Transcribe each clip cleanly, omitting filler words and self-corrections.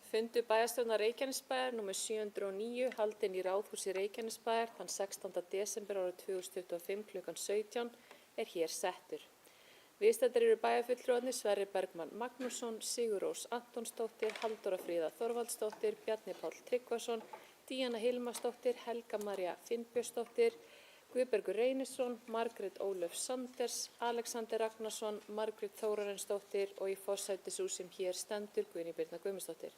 Fundur bæjarstjórnar Reykjanesbæjar nr. 709 haldinn í Ráðhúsi Reykjanesbæjar þann 16. desember árið 2025 kl. 17 er hér settur. Viðstaddir eru bæjarfulltrúarnir Sverrir Bergmann Magnússon, Sigurrós Antonsdóttir, Halldóra Fríða Þorvaldsdóttir, Bjarni Páll Tryggvason, Díana Hilmarsdóttir, Helga María Finnbjörnsdóttir, Guðbergur Reynisson, Margrét Ólöf Sanders, Alexander Ragnarsson, Margrét Þórarinsdóttir og í forsætishúsi sem hér stendur Guðný Birna Guðmundsdóttir.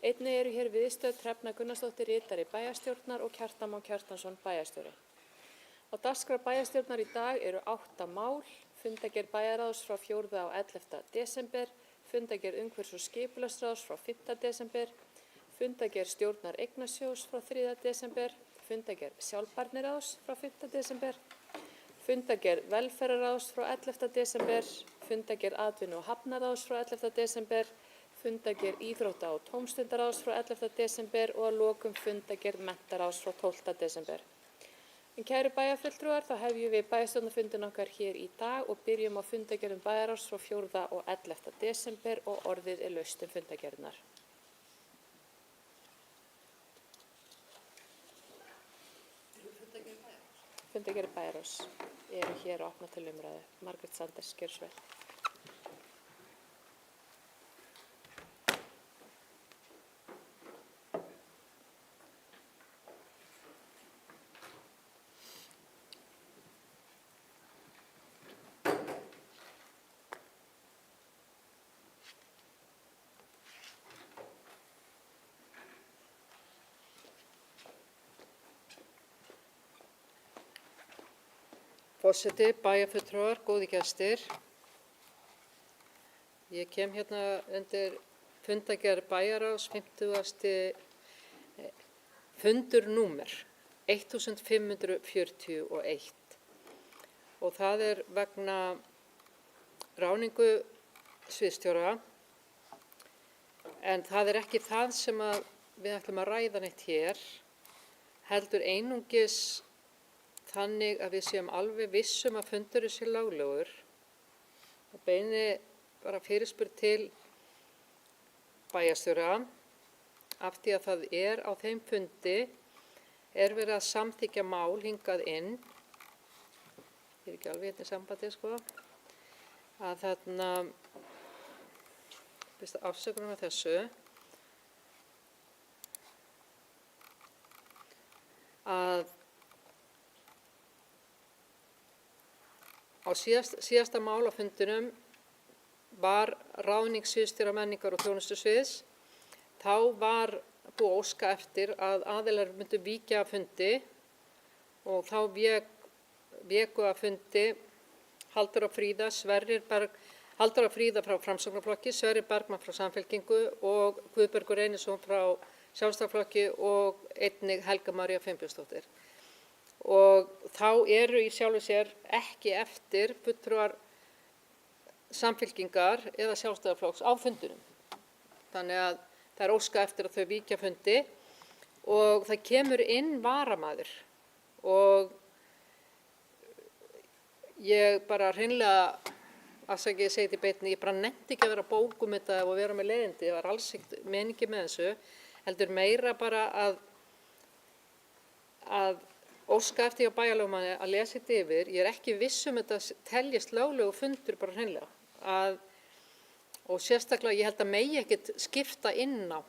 Einnig eru hér viðstödd Hrefna Gunnarsdóttir ritari bæjarstjórnar og Kjartan Má Kjartansson bæjarstjóri. Á dagskrá bæjarstjórnar í dag eru 8 mál, fundargerð bæjarráðs frá 4. og 11. desember, fundargerð umhverfis- og skipulagsráðs frá 5. desember, fundargerð stjórnar Eignasjóðs frá 3. desember, fundargerð sjálfbærniráðs frá 5. desember, fundargerð velferðarráðs frá 11. desember, fundargerð atvinnu- og hafnaráðs frá 11. desember, fundargerð íþrótta- og tómstundaráðs frá 11. desember og að lokum fundargerð menntaráðs frá 12. desember. En kæru bæjarfulltrúar, þá hefjum við bæjarstjórnarfundinn okkar hér í dag og byrjum á fundargerðum bæjarráðs frá 4. og 11. desember og orðið er laust fundargerðnar. Fundargerðir bæjarráðs eru hér og opna til umræðu. Margrét Sanders, gjörðu svo vel. Forseti, bæjarfulltrúar, góðir gestir. Ég kem hérna undir fundargerð bæjarráðs 50. fundurnúmer 1541 og það er vegna ráðningu sviðsstjóra, en það er ekki það sem við ætlum að ræða neitt hér, heldur einungis þannig að við séum alveg vissum að fundurinn sé löglegur og beini bara fyrirspurn til bæjarstjóra af því að það er á þeim fundi er verið að samþykkja mál hingað inn. Ég er ekki alveg hérna í sambandi, sko, að þarna, afsökunum af þessu, að á síðasta mál á fundinum var ráðning sviðsstjóra menningar og þjónustusviðs. Þá var búið að óska eftir að aðilar myndu víkja af fundi og þá véku af fundi Halldóra Fríða frá Framsóknarflokki, Sverrir Bergmann frá Samfylkingu og Guðbergur Reynisson frá Sjálfstæðisflokki og einnig Helga María Finnbjörnsdóttir. Og þá eru í sjálfu sér ekki eftir fulltrúar Samfylkingar eða Sjálfstæðisflokks á fundinum. Þannig að það er óska eftir að þau víkja fundi og það kemur inn varamaður og ég bara hreinlega, afsakið ég segi þetta í beinni, ég bara nennti ekki að vera að bókum þetta og vera með leiðindi, ég var alls ekki meningi með þessu, heldur meira bara að óska eftir hjá bæjarlögmanni að lesa þetta yfir. Ég er ekki viss um þetta teljist löglegu fundur bara hreinlega. Og sérstaklega ég held að megi ekkert skipta inn á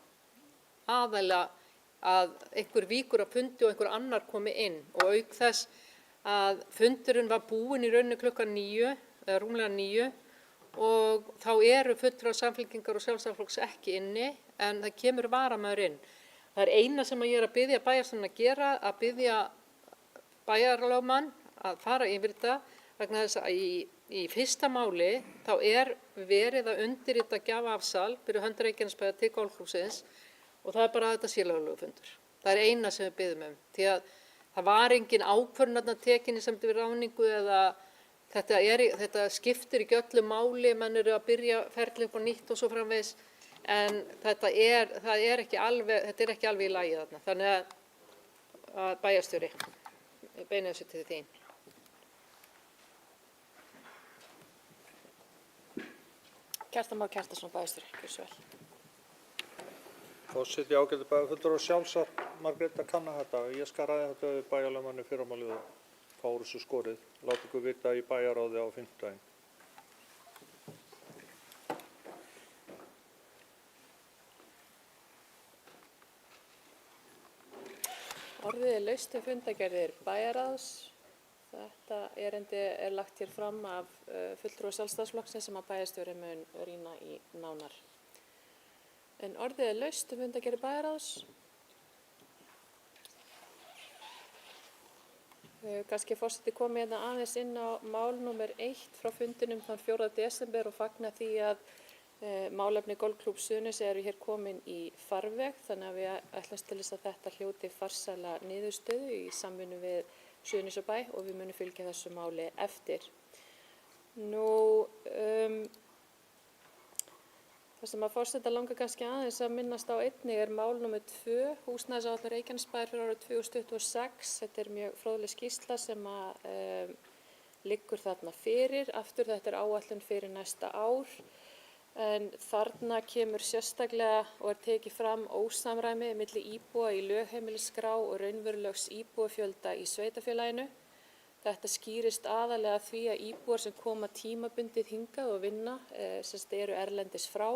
aðalega að einhver víkur að fundi og einhver annar komi inn og auk þess að fundurinn var búinn í rauninni klukkan 9 eða rúmlega 9 og þá eru fulltrúar Samfylkingar og Sjálfstæðisflokks ekki inni en það kemur varamaður inn. Það er eina sem ég er að biðja bæjarstjórnina að gera, að biðja bæjarlögmann að fara yfir þetta vegna þess að í fyrsta máli þá er verið að undirrita gjafaafsal fyrir hönd Reykjanesbæjar til golfklúbbsins og það er bara að þetta sé löglegur fundur. Það er eina sem við biðjum um því að það var engin ákvörðun tekin í sambandi við ráðningu eða þetta skiptir ekki öllu máli, menn eru að byrja ferli upp á nýtt og svo framvegis en þetta er ekki alveg í lagi þarna. Þannig að bæjarstjóri, ég beini þessu til þín. Kjartan Már Kjartansson, bæjarstjóri, gjörðu svo vel. Forseti, ágætu bæjarfulltrúar, sjálfsagt Margrét að kanna þetta. Ég skal ræða þetta við bæjarlögmann í fyrramálið og fá úr þessu skorið. Láta ykkur vita í bæjarráði á fimmtudaginn. Orðið er laust við fundargerðir bæjarráðs. Þetta erindi er lagt hér fram af fulltrúa Sjálfstæðisflokksins sem að bæjarstjóri mun rýna í nánar. En orðið er laust við fundargerðir bæjarráðs. Kannski forseti komið hérna aðeins inn á mál númer 1 frá fundinum þann 4. desember og fagna því að málefni Golfklúbbs Suðurnesja eru hér komin í farveg, þannig að við ætlumst til þess að þetta hljóti farsæla niðurstöðu í samvinnu við Suðurnesjabæ og við munum fylgja þessu máli eftir. Það sem að forseta langar kannski aðeins að minnast á einnig er mál númer 2, húsnæðisáætlun Reykjanesbæjar fyrir árið 2026. Þetta er mjög fróðleg skýrsla sem að liggur þarna fyrir. Aftur þetta er áætlun fyrir næsta ár. En þarna kemur sérstaklega og er tekið fram ósamræmi milli íbúa í lögheimilisskrá og raunverulegs íbúafjölda í sveitarfélaginu. Þetta skýrist aðalega því að íbúar sem koma tímabundið hingað og vinna, eru erlendis frá,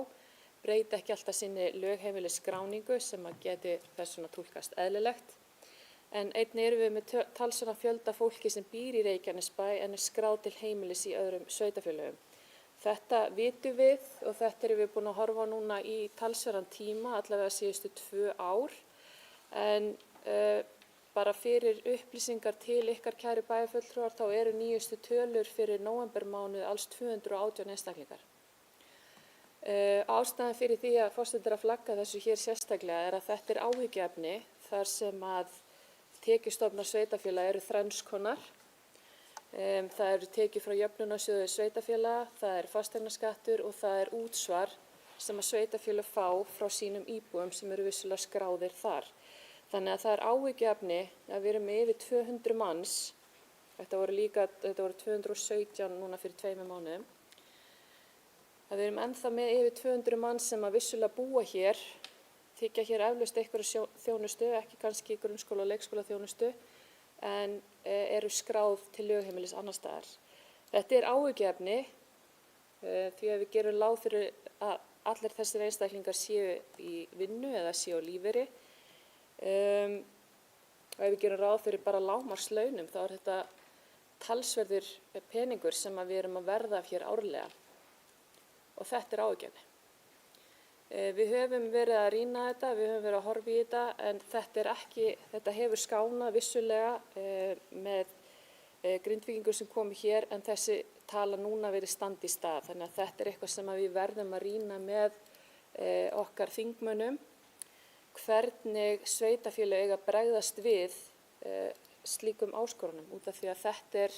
breyta ekki alltaf sinni lögheimilisskráningu sem að geti þess vegna túlkast eðlilegt. En einnig erum við með talsverðan fjölda fólki sem býr í Reykjanesbæ en er skráð til heimilis í öðrum sveitarfélögum. Þetta vitum við og þetta erum við búin að horfa núna í talsverðan tíma, allavega síðustu 2 ár. En bara fyrir upplýsingar til ykkar kæru bæjarfulltrúar þá eru nýjustu tölur fyrir nóvembermánuð alls 218 einstaklingar. Ástæðan fyrir því að forseti er að flagga þessu hér sérstaklega er að þetta er áhyggjuefni þar sem að tekjustofnar sveitarfélaga eru þrenns konar. Það eru tekjur frá jöfnunarsjóði sveitarfélaga, það er fasteignaskattur og það er útsvar sem að sveitarfélög fá frá sínum íbúum sem eru vissulega skráðir þar. Þannig að það er áhyggjuefni að við erum með yfir 200 manns, þetta voru 217 núna fyrir 2 mánuðum, að við erum ennþá með yfir 200 manns sem að vissulega búa hér, þykja hér eflaust einhverju þjónustu, ekki kannski grunnskóla og leikskóla þjónustu, en eru skráð til lögheimilis annars staðar. Þetta er áhyggjuefni því að við gerum ráð fyrir að allir þessir einstaklingar séu í vinnu eða séu á lífeyri. Og ef við gerum ráð fyrir bara lágmarkslaunum þá er þetta talsverður peningur sem að við erum að verða af hér árlega. Og þetta er áhyggjuefni. Við höfum verið að rýna þetta, við höfum verið að horfa í þetta en þetta hefur skánað vissulega með Grindvíkingur sem komu hér en þessi tala núna verið standi í stað. Þannig að þetta er eitthvað sem við verðum að rýna með okkar þingmönnum, hvernig sveitarfélög eiga að bregðast við slíkum áskorunum út af því að þetta er,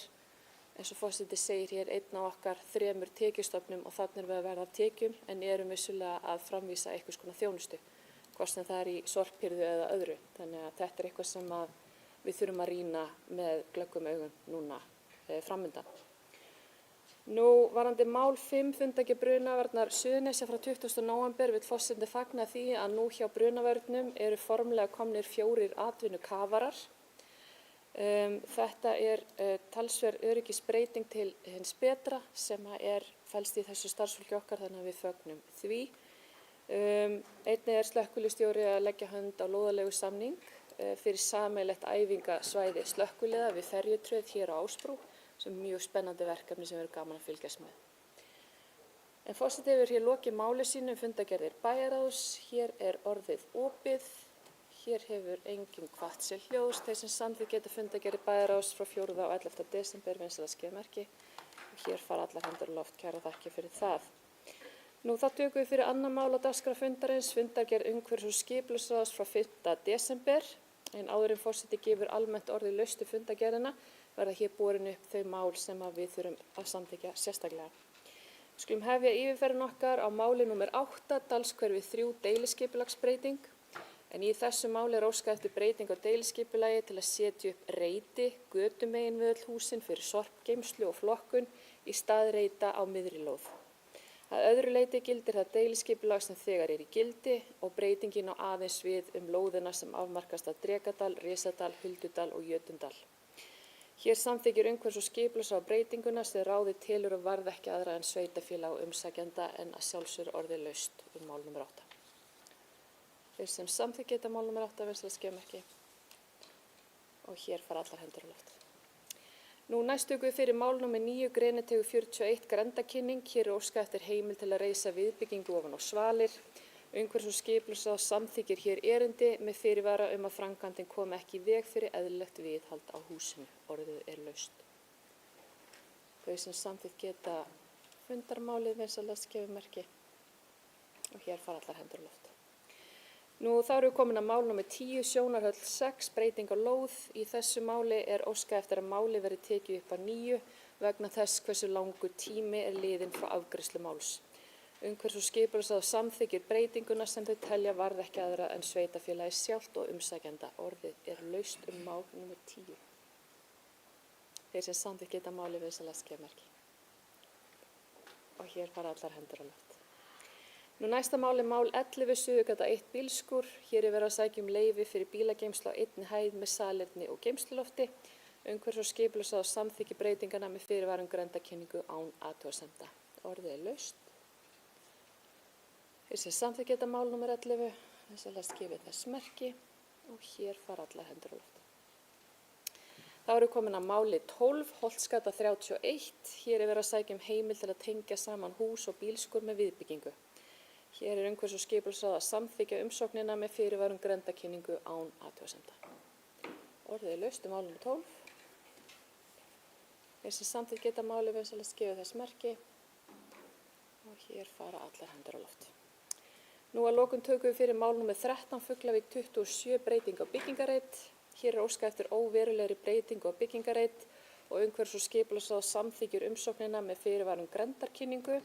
eins og forseti segir hér, einn af okkar 3 tekjustofnum og þannig erum við að verða af tekjum en erum vissulega að framvísa einhvers konar þjónustu, hvort sem það er í sorphirðu eða öðru. Þannig að þetta er eitthvað sem við þurfum að rýna með glöggum augum núna framundan. Varðandi mál 5 fundargerð brunavarnar Suðurnesja frá 20. nóvember vill forseti fagna því að nú hjá brunavörnum eru formlega komnir 4 atvinnukafarar. Þetta er talsverð öryggisbreyting til hins betra sem felst í þessu starfsfólki okkar þannig að við fögnum því. Einnig er slökkviliðsstjóri að leggja hönd á lóðalegu samning fyrir sameiginlegt æfingasvæði slökkviliða við ferjutröð hér á Ásbrú sem er mjög spennandi verkefni sem við erum gaman að fylgjast með. En forseti hefur hér lokið máli sínu fundargerðir bæjarráðs, hér er orðið opið. Hér hefur enginn hvatt sér hljóðs, þeir sem samþykkt geta fundargerðir bæjarráðs frá 4. og 11. desember vinsæla skeiðmerki og hér fara allar hendur á loft, kærar þakkir fyrir það. Þá tökum við fyrir annað mál á dagskrá fundarins, fundargerð umhverfis- og skipulagsráðs frá 5. desember, en áður en forseti gefur almennt orðið laustu fundargerðina verða hér borin upp þau mál sem við þurfum að samþykkja sérstaklega. Við skulum hefja yfirferðin okkar á máli númer 8, Dalshverfi 3 deiliskipulagsbreyting. En í þessu máli er óskað eftir breyting á deiliskipulagi til að setja upp reiti götumegin við öll húsin fyrir sorpgeymslu og flokkun í stað reita á miðri lóð. Að öðru leyti gildir það deiliskipulag sem þegar í gildi og breytingin á aðeins við lóðina sem afmarkast af Drekadal, Risadal, Huldudal og Jötundal. Hér samþykkir umhverfis- og skipulagsráð breytinguna sem ráðið telur og varð ekki aðra en sveitarfélag og umsækjanda en að sjálfsögðu orðið laust mál nr. 8. Þeir sem samþykja þetta mál nr. 8 vinsæla skemmmerki og hér fara allar hendur á loft. Nú næst tökum við fyrir mál nr. 9 greinitegu 41 grenndarkynning. Hér óskað eftir heimild til að reisa viðbyggingu ofan á svalir. Umhverfis- og skipulagsráð samþykkir hér erindi með fyrirvara að framkvæmdin komi ekki í veg fyrir eðlilegt viðhald á húsinu. Orðið laust. Þau sem samþykkt geta fundarmálið vinsæla skemmmerki og hér fara allar hendur á loft. Nú þá erum við komin að mál nr. 10, Sjónarhöll 6, breyting á lóð. Í þessu máli óskað eftir að máli verði tekið upp að nýju vegna þess hversu langur tími liðinn frá afgreiðslu máls. Umhverfis- og skipulagsráð samþykkir breytinguna sem þau telja varð ekki aðra en sveitarfélagið sjálft og umsækjanda. Orðið laust mál nr. 10. Þeir sem samþykkt geta máli vinsæla skemmmerki. Og hér fara allar hendur á loft. Nú næsta mál mál 11 Suðurgata 1 bílskúr. Hér verið að sækja leyfi fyrir bílageymslu á einni hæð með salerni og geymslulofti. Umhverfis- og skipulagsráð samþykkir breytingana með fyrirvara grenndarkynningu án athugasemda. Orðið laust. Þeir sem samþykkt geta mál nr. 11 vinsæla skipið þess merki og hér fara allar hendur á loft. Þá erum við komin að máli 12, Holtsgata 31. Hér verið að sækja heimild til að tengja saman hús og bílskúr með viðbyggingu. Hér umhverfis- og skipulagsráð að samþykkja umsóknina með fyrirvara grenndarkynningu án athugasemda. Orðið laust mál nr. 12. Þeir sem samþykkt geta máli vinsæla skipið þess merki og hér fara allar hendur á loft. Nú að lokum tökum við fyrir mál nr. 13, Fuglavík 27, breyting á byggingarreit. Hér óskað eftir óverulegri breytingu á byggingarreit og umhverfis- og skipulagsráð samþykkir umsóknina með fyrirvara grenndarkynningu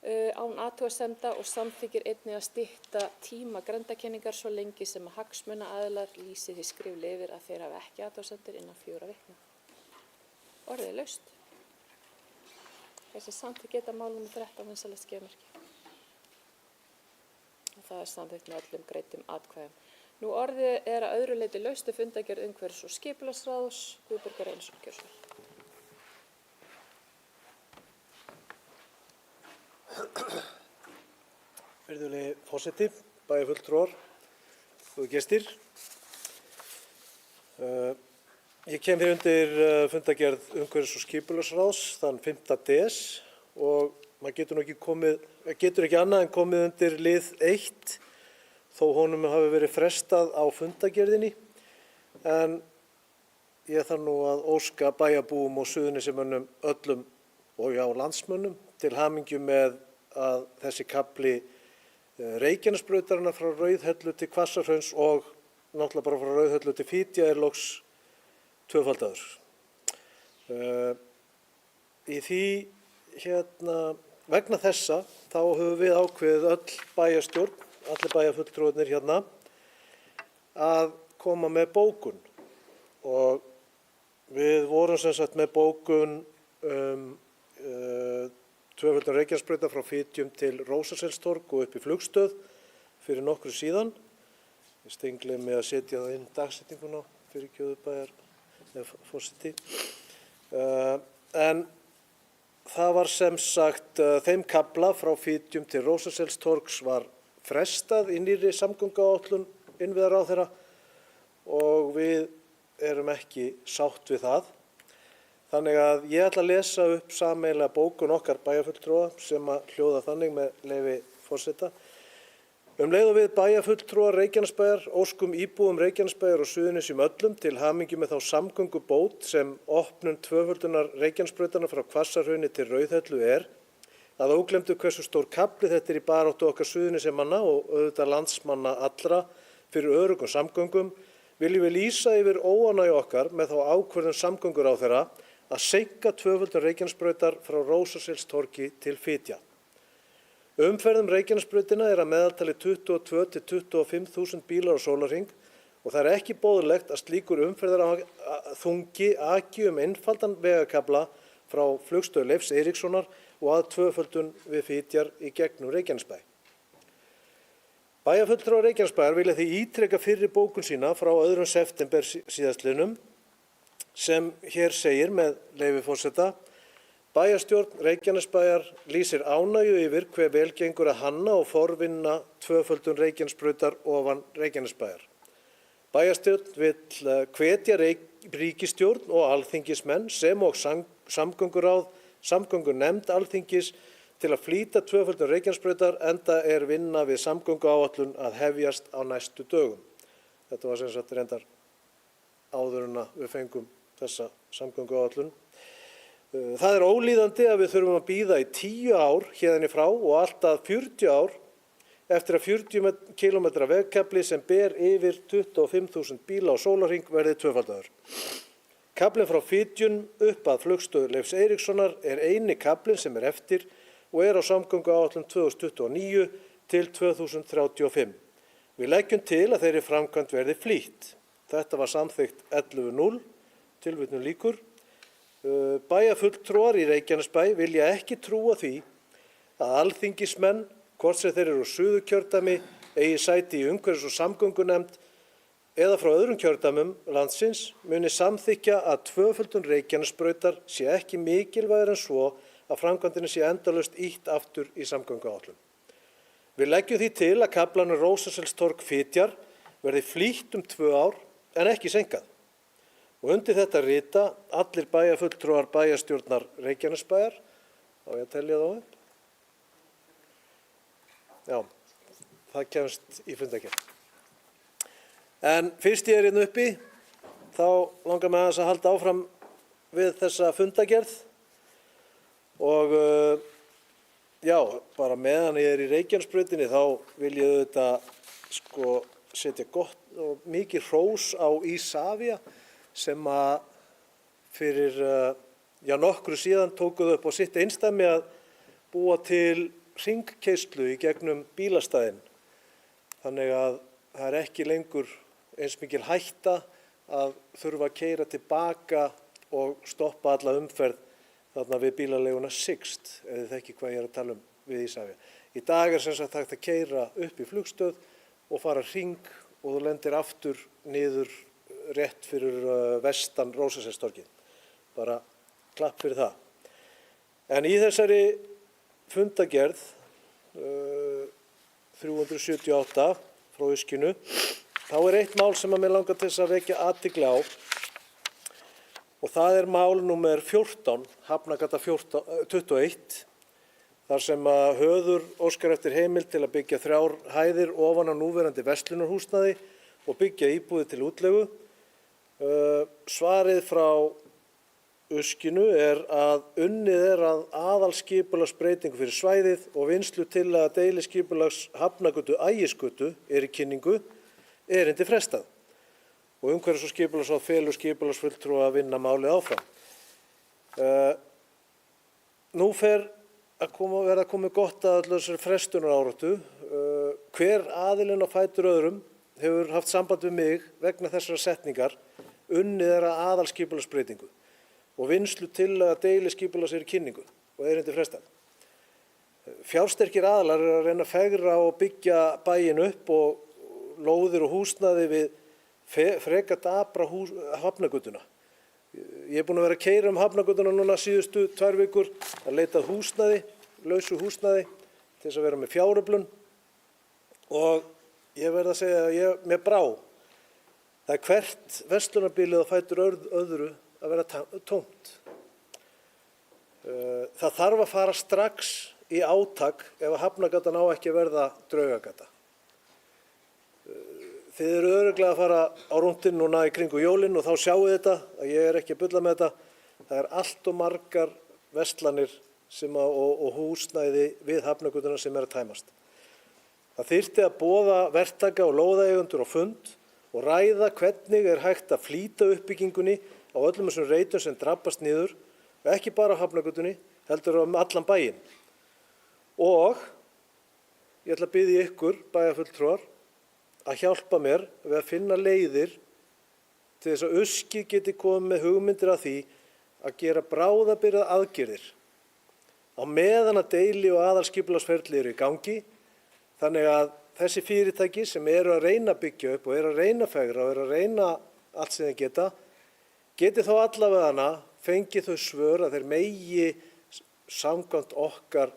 án athugasemda og samþykkir einnig að stytta tíma grenndarkynningar svo lengi sem að hagsmunaaðilar lýsi því skriflega yfir að þeir hafa ekki athugasemdir innan 4 vikna. Orðið laust. Þessi samþykkt geta mál nr. 13 vinsæla skemmmerki. Og það samþykkt með öllum greiddum atkvæðum. Nú orðið að öðru leyti laust fundargerð umhverfis- og skipulagsráðs. Guðbjörg Reynisson, gjörðu svo vel. Virðulegi forseti, bæjarfulltrúar og gestir. Ég kem hér undir fundargerð umhverfis- og skipulagsráðs þann 5. des og maður getur ekki annað en komið undir lið 1 þó honum hafi verið frestað á fundargerðinni, en ég þarf nú að óska bæjarbúum og Suðurnesjamönnum öllum og landsmönnum til hamingju með að þessi kafli Reykjanesbrautarinnar frá Rauðhellu til Hvassahrauna og náttúrulega bara frá Rauðhellu til Fitja loks tvöfaldaður. Í því vegna þessa þá höfum við ákveðið öll bæjarstjórn, allir bæjarfulltrúarnir hérna, að koma með bókun og við vorum sem sagt með bókun tvöföldun Reykjanesbrautar frá Fitjum til Rósaselstorg og upp í Flugstöð fyrir nokkru síðan. Ég stengli með að setja það inn dagsetninguna fyrir Gjóðubæjar forseti. En það var sem sagt þeim kafla frá Fitjum til Rósaselstorgs var frestað í nýrri samgönguáætlun innviðaráðherra og við erum ekki sátt við það. Þannig að ég ætla að lesa upp sameiginlega bókun okkar bæjarfulltrúa sem að hljóða þannig með leyfi forseta. Leið og við bæjarfulltrúar Reykjanesbæjar óskum íbúum Reykjanesbæjar og Suðurnesjum öllum til hamingju með þá samgöngubót sem opnun tvöföldunar Reykjanesbrautarnar frá Hvassahrauni til Rauðhellu að óglemdu hversu stór kafli þetta í baráttu okkar Suðurnesjamanna og auðvitað landsmanna allra fyrir öruggum samgöngum, viljum við lýsa yfir óánægju okkar með þá ákvörðun samgönguráðherra að seinka tvöföldun Reykjanesbrautar frá Rósaselstorgi til Fitja. Umferð Reykjanesbrautina að meðaltali 22 til 25.000 bílar á sólarhring og það ekki boðlegt að slíkur umferðarþungi aki einfaldan vegakafla frá Flugstöð Leifs Eiríkssonar og að tvöföldun við Fitjar í gegnum Reykjanesbæ. Bæjarfulltrúar Reykjanesbæjar vilja því ítreka fyrri bókun sína frá 2. september síðastliðnum sem hér segir með leyfi forseta: Bæjarstjórn Reykjanesbæjar lýsir ánægju yfir hve vel gengur að hanna og forvinna tvöföldun Reykjanesbrautar ofan Reykjanesbæjar. Bæjarstjórn vill hvetja ríkisstjórn og alþingismenn sem og samgönguráð, samgöngunefnd Alþingis til að flýta tvöföldun Reykjanesbrautar enda vinna við samgönguáætlun að hefjast á næstu dögum. Þetta var sem sagt reyndar áður en við fengum þessa samgönguáætlun. Það ólíðandi að við þurfum að bíða í 10 ár héðan í frá og allt að 40 ár eftir að 40 km vegkafli sem ber yfir 25.000 bíla á sólarhring verði tvöfaldaður. Kaflinn frá Fitjum upp að flugstöð Leifs Eiríkssonar eini kaflinn sem eftir og á samgönguáætlun 2029 til 2035. Við leggjum til að þeirri framkvæmd verði flýtt. Þetta var samþykkt 11.0, tilvitnun lýkur. Bæjarfulltrúar í Reykjanesbæ vilja ekki trúa því að alþingismenn, hvort sem þeir eru úr Suðurkjördæmi, eigi sæti í umhverfis- og samgöngunefnd eða frá öðrum kjördæmum landsins, muni samþykkja að tvöföldun Reykjanesbrautar sé ekki mikilvægari en svo að framkvæmdinni sé endalaust ýtt aftur í samgönguáætlun. Við leggjum því til að kaflanum Rósaselstorg Fitjar verði flýtt 2 ár en ekki seinkað. Og undir þetta rita allir bæjarfulltrúar bæjarstjórnar Reykjanesbæjar. Á ég að telja þá upp? Já, það kemst í fundargerð. En fyrst ég hérna uppi, þá langar mig aðeins að halda áfram við þessa fundargerð. Og já, bara meðan ég í Reykjanesbrautinni þá vil ég auðvitað setja gott og mikið hrós á Isavia sem að fyrir nokkru síðan tókuð upp á sitt einsdæmi að búa til hringkeyrslu í gegnum bílastæðin. Þannig að það ekki lengur eins mikil hætta að þurfa að keyra tilbaka og stoppa alla umferð þarna við bílaleiguna Sixt, ef þið þekki hvað ég að tala við Isavia. Í dag sem sagt hægt að keyra upp í flugstöð og fara hring og þú lendir aftur niður rétt fyrir vestan Rósaselstorgið. Bara klapp fyrir það. En í þessari fundargerð 378 frá Uskinu, þá eitt mál sem að mér langar til þess að vekja athygli á. Og það mál númer 14, Hafnargata 21, þar sem að höður óskar eftir heimild til að byggja 3 hæðir ofan á núverandi verslunarhúsnæði og byggja íbúðir til útleigu. Svarið frá Uskinu að unnið að aðalskipulagsbreytingu fyrir svæðið og vinnslu tillaga deiliskipulags Hafnargötu Ægisgötu í kynningu erindi frestað. Og umhverfis- og skipulagsráð felur skipulagsfulltrúa að vinna málið áfram. Nú verða komið gott að allir þessari frestunaráratu. Hver aðilinn á fætur öðrum hefur haft samband við mig vegna þessara setningar, unnið að aðalskipulagsbreytingu og vinnslu tillaga deiliskipulags í kynningu og erindi frestað. Fjársterkir aðilar að reyna að fegra og byggja bæinn upp og lóðir og húsnæði við frekar dabra Hafnargötuna. Ég búinn að vera að keyra Hafnargötuna núna síðustu 2 vikur að leita að húsnæði, lausu húsnæði til þess að vera með fjáröflun og ég verð að segja að mér brá. Það hvert verslunarbílið á fætur öðru að vera tómt. Það þarf að fara strax í átak ef að Hafnargatan á ekki að verða draugagata. Þið eru örugglega að fara á rúntinn núna í kringu jólin og þá sjáu þetta að ég ekki að bulla með þetta. Það allt og margar verslanir og húsnæði við Hafnargötuna sem að tæmast. Það þyrfti að boða verktaka og lóðaeigendur á fund og ræða hvernig hægt að flýta uppbyggingunni á öllum þessum reitum sem drabbast niður, ekki bara á Hafnargötunni, heldur allan bæinn. Og ég ætla að biðja ykkur, bæjarfulltrúar, að hjálpa mér við að finna leiðir til þess að Uskið geti komið með hugmyndir að því að gera bráðabirgða aðgerðir á meðan að deili og aðalskipulagsferli eru í gangi, þannig að þessi fyrirtæki sem eru að reyna að byggja upp og eru að reyna að fegra og eru að reyna allt sem þeir geti þá allavega fengið þau svör að þeir megi samkvæmt okkar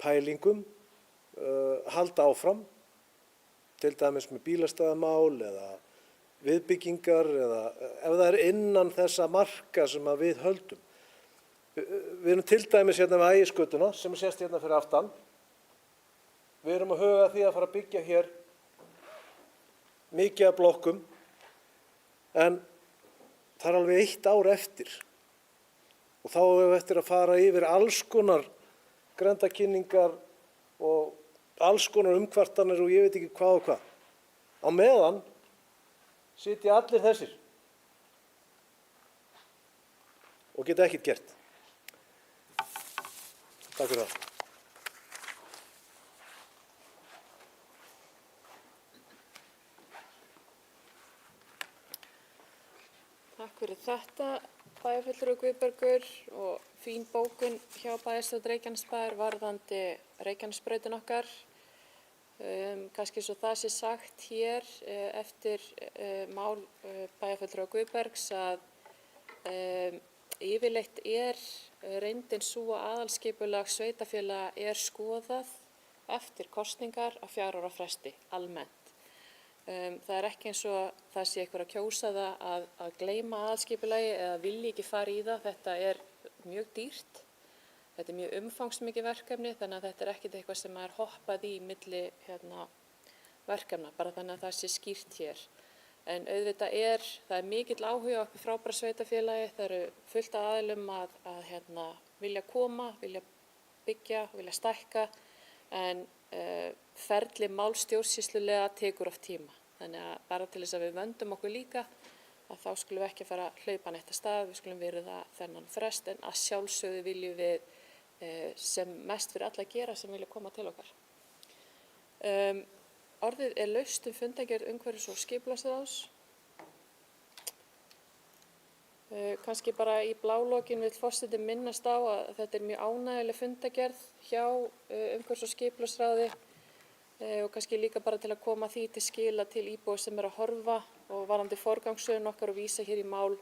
pælingum halda áfram, til dæmis með bílastæðamál eða viðbyggingar eða ef það er innan þessa marka sem að við höldum. Við erum til dæmis hérna við Ægisgötuna sem sést hérna fyrir aftan. Við erum að huga því að fara að byggja hér mikið af blokkum en það er alveg 1 ár eftir og þá hefur við eftir að fara yfir alls konar grenndarkynningar og alls konar umkvartanir og ég veit ekki hvað og hvað. Á meðan sitja allir þessir og geta ekkert gert. Takk fyrir það. Takk fyrir þetta, bæjarfulltrúi Guðbergur, og fín bókun hjá bæjarstjórn Reykjanesbæjar varðandi Reykjanesbrautin okkar. Kannski svo það sé sagt hér eftir mál bæjarfulltrúa Guðbergs að yfirleitt reyndin sú að aðalskipulag sveitarfélaga skoðað eftir kosningar á 4 ára fresti almennt. Það er ekki eins og það sé eitthvað að kjósa það að gleyma aðalskipulagi eða vilji ekki fara í það. Þetta er mjög dýrt, þetta er mjög umfangsmikið verkefni, þannig að þetta er ekkert eitthvað sem er hoppað í milli verkefna, bara þannig að það sé skýrt hér. En auðvitað það er mikill áhuga okkur frábæra sveitarfélagi, það eru fullt af aðilum að vilja koma, vilja byggja, vilja stækka, en ferli málstjórnsýslulega tekur oft tíma. Þannig að bara til þess að við vöndum okkur líka, að þá skulum við ekki fara að hlaupa neitt af stað, við skulum virða þennan frest, en að sjálfsögðu viljum við sem mest fyrir alla að gera sem vilja koma til okkar. Orðið laust fundargerð umhverfis- og skipulagsráðs. Kannski bara í blálokin vill forseti minnast á að þetta er mjög ánægjuleg fundargerð hjá umhverfis- og skipulagsráði og kannski líka bara til að koma því til skila til íbúa sem að horfa og varðandi forgangsröðun okkar og vísa hér í mál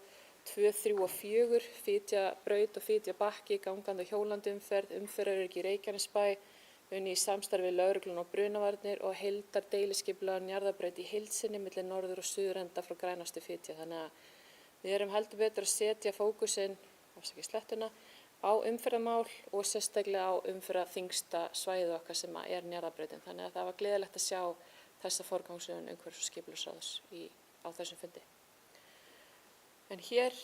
2, 3 og 4, Fitjabraut og Fitjabakki, gangandi og hjólandi umferðaröryggi í Reykjanesbæ, unnið í samstarfi við lögregluna og brunavarnir og heildardeiliskipulag Njarðarbraut í heild sinni milli norður- og suðurenda frá grænastu Fitja. Þannig að við erum heldur betur að setja fókusinn slettuna á umferðarmál og sérstaklega á umferðarþyngsta svæðið okkar sem er Njarðarbrautin. Þannig að það var gleðilegt að sjá þessa forgangsröðun umhverfis- og skipulagsráðs á þessum fundi. En hér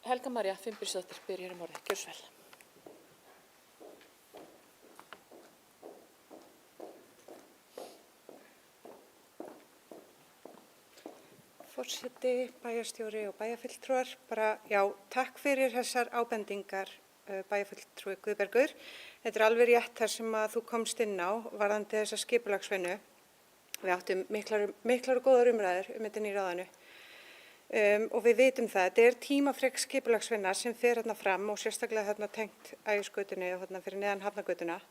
Helga María Finnbjörnsdóttir byrjar hér um orðið. Gjörðu svo vel. Forseti, bæjarstjóri og bæjarfulltrúar, takk fyrir þessar ábendingar, bæjarfulltrúi Guðbergur. Þetta er alveg rétt þar sem að þú komst inn á varðandi þessa skipulagsvinnu. Við áttum miklar og góðar umræður þetta í ráðinu og við vitum það. Þetta er tímafrek skipulagsvinna sem fer þarna fram og sérstaklega þarna tengt Ægisgötunni og þarna fyrir neðan Hafnargötuna.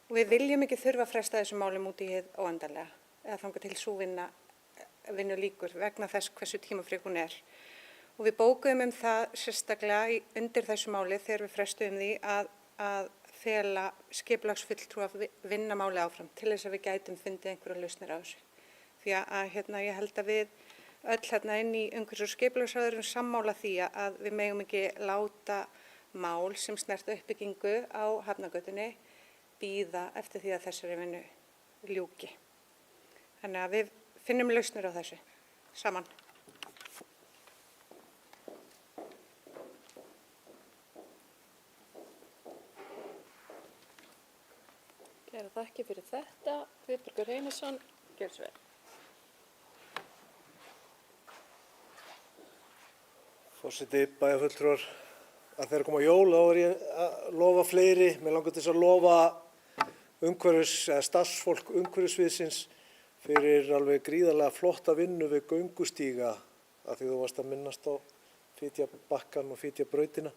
Og við viljum ekki þurfa að fresta þessum málum út í hið óendanlega eða þangað til sú vinnu lýkur vegna þess hversu tímafrek hún er. Og við bókuðum það sérstaklega undir þessu máli þegar við frestuðum því að fela skipulagsfulltrúa að vinna máli áfram til þess að við gætum fundið einhverja lausnir á þessu. Því að ég held að við öll inn í umhverfis- og skipulagsráði erum sammála því að við megum ekki láta mál sem snerta uppbyggingu á Hafnargötunni bíða eftir því að þessari vinnu ljúki. Þannig að við finnum lausnir á þessu saman. Kærar þakkir fyrir þetta. Guðbergur Reynisson, gjörðu svo vel. Forseti, bæjarfulltrúar, að þegar koma jól þá er ég að lofa fleiri. Mér langar til þess að lofa starfsfólk umhverfissviðsins fyrir alveg gríðarlega flotta vinnu við göngustíga að því þú varst að minnast á Fitjabakkann og Fitjabrautina.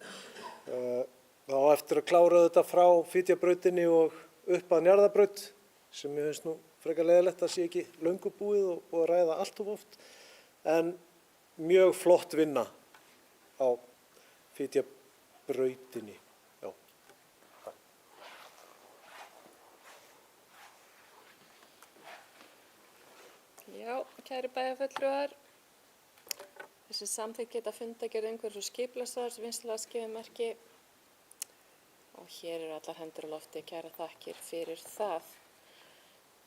þá á eftir að klára þetta frá Fitjabrautinni og upp að Njarðarbraut sem ég finnst nú frekar leiðilegt að sé ekki löngu búið og búið að ræða allt of oft. En mjög flott vinna á Fitjabrautinni. Já. Já, kæri bæjarfulltrúar, þessi samþykkt geta fundargerð umhverfis- og skipulagsráðs, vinnslulagsgefumerki og hér eru allar hendur á lofti, kæra þakkir fyrir það.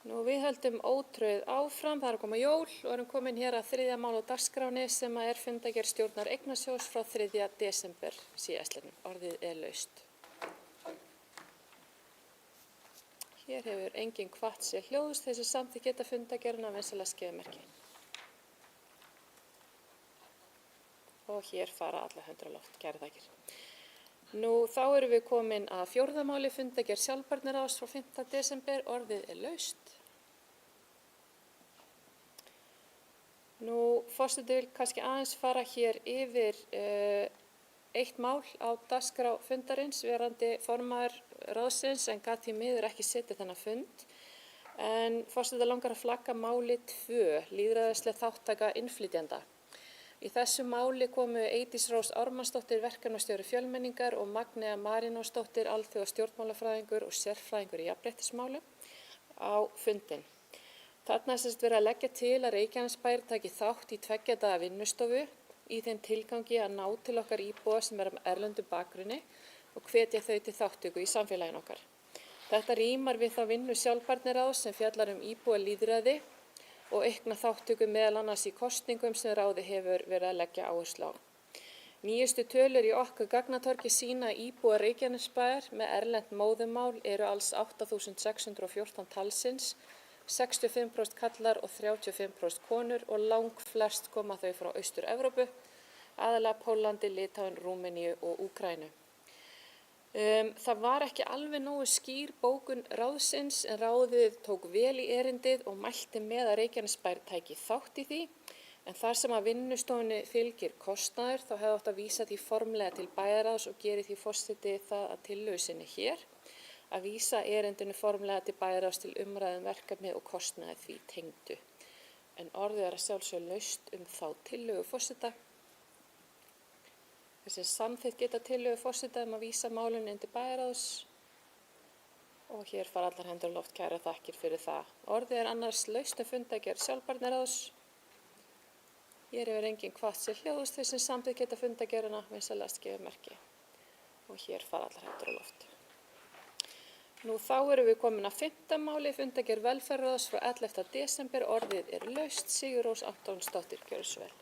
Nú við höldum ótrauð áfram, það er að koma jól og erum komin hér að 3. mál á dagskráni sem er fundargerð stjórnar Eignasjóðs frá 3. desember síðastliðnum. Orðið er laust. Hér hefur enginn hvatt sér hljóðs, þessi samþykkt geta fundargerðina vinnslulagsgefumerki. Og hér fara allar hendur á loft, kæra þakkir. Nú þá erum við komin að 4. máli fundargerð sjálfbærniráðs frá 5. desember, orðið er laust. Nú forseti vil kannski aðeins fara hér yfir eitt mál á dagskrá fundarins, verandi formaður ráðsins en gat því miður ekki setið þennan fund. En forseti langar að flagga máli 2, lýðræðisleg þáttaka innflytjenda. Í þessu máli komu Eydís Rós Ármannsdóttir, verkefnastjóri fjölmenningar og Magnea Marinósdóttir, alþjóða stjórnmálafræðingur og sérfræðingur í jafnréttismálum á fundinn. Þarna er verið að leggja til að Reykjanesbær taki þátt í 2 daga vinnustofu í þeim tilgangi að ná til okkar íbúa sem er af erlendum bakgrunni og hvetja þau til þátttöku í samfélaginu okkar. Þetta rímar við þá vinnu sjálfbærniráðs sem fjallar íbúa lýðræði og aukna þátttöku meðal annars í kosningum sem ráði hefur verið að leggja áherslu á. Nýjustu tölur í okkar gagnatorki sýna að íbúar Reykjanesbæjar með erlent móðurmál eru alls 8.614 talsins, 65% kallar og 35% konur og langflest koma þau frá Austur-Evrópu, aðallega Póllandi, Litáen, Rúmeníu og Úkraínu. Það var ekki alveg nógu skýr bókun ráðsins en ráðið tók vel í erindið og mælti með að Reykjanesbær tæki þátt í því, en þar sem að vinnustofunni fylgir kostnaður þá hefði átt að vísa því formlega til bæjarráðs og geri því forseti það að tillögu sinni hér, að vísa erindinu formlega til bæjarráðs til umræðum verkefni og kostnaði því tengdu. En orðið er að sjálfsögðu laust þá tillögu forseta. Þessi samþykkt geta tillögu forseta að vísa málunni inn til bæjarráðs og hér fara allar hendur á loft, kæra þakkir fyrir það. Orðið er annars laust fundargerð sjálfbærniráðs. Hér hefur enginn hvatt sér hljóðs þeir sem samþykkt geta fundargerðina vinnslulagsgefumerki og hér fara allar hendur á loft. Nú þá erum við komin að 5. máli fundargerð velferðarráðs frá 11. desember, orðið er laust, Sigurrós Antónsdóttir, gjörðu svo vel.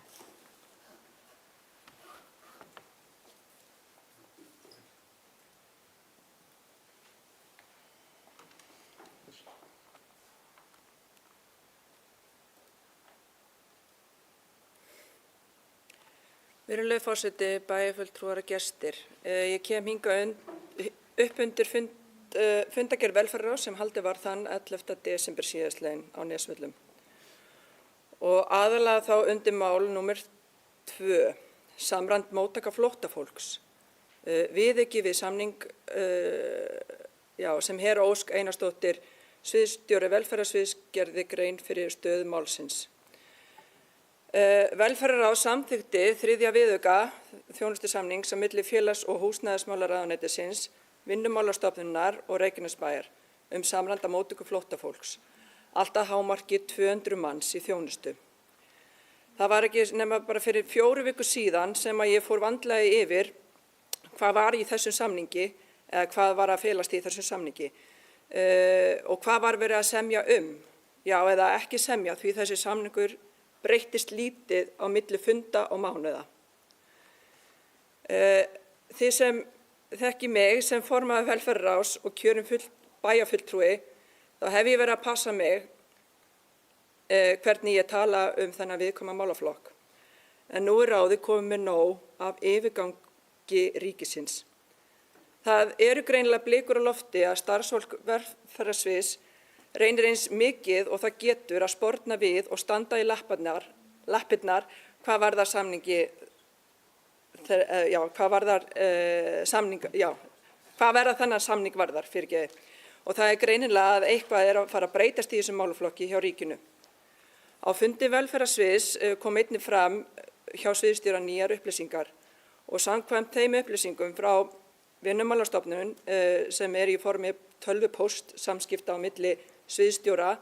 Virðulegi forseti, bæjarfulltrúar og gestir. Ég kem hingað upp undir fundargerð velferðarráðs sem haldið var þann 11. desember síðastliðinn á Nesvöllum. Og aðalega þá undir mál númer 2, samræmd móttaka flóttafólks. Viðauki við samning sem Hera Ósk Einarsdóttir, sviðsstjóri velferðarsviðs, gerði grein fyrir stöðu málsins. Velferðarráð samþykkti 3. viðauka þjónustusamnings á milli félags- og húsnæðismálaráðuneytisins, Vinnumálastofnunar og Reykjanesbæjar samræmda móttöku flóttafólks, allt að hámarki 200 manns í þjónustu. Það var ekki nema bara fyrir 4 vikur síðan sem að ég fór vandlega yfir hvað var í þessum samningi, eða hvað var að felast í þessum samningi og hvað var verið að semja eða ekki semja því þessi samningur breyttist lítið á milli funda og mánuða. Þið sem þekki mig sem formaður velferðarráðs og kjörinn bæjarfulltrúi, þá hef ég verið að passa mig hvernig ég tala þennan viðkvæma málaflokk. En nú er ráðið komið með nóg af yfirgangi ríkisins. Það eru greinilega blikur á lofti að starfsfólk velferðarsviðs reynir eins mikið og það getur að sporna við og standa í lappirnar hvað varðar hvað verða þennan samning varðar, fyrirgeði. Og það er greinilega að eitthvað er að fara að breytast í þessum málaflokki hjá ríkinu. Á fundi velferðarsviðs kom einnig fram hjá sviðsstjóra nýjar upplýsingar og samkvæmt þeim upplýsingum frá Vinnumálastofnun sem er í formi tölvupóst samskipta á milli sviðsstjóra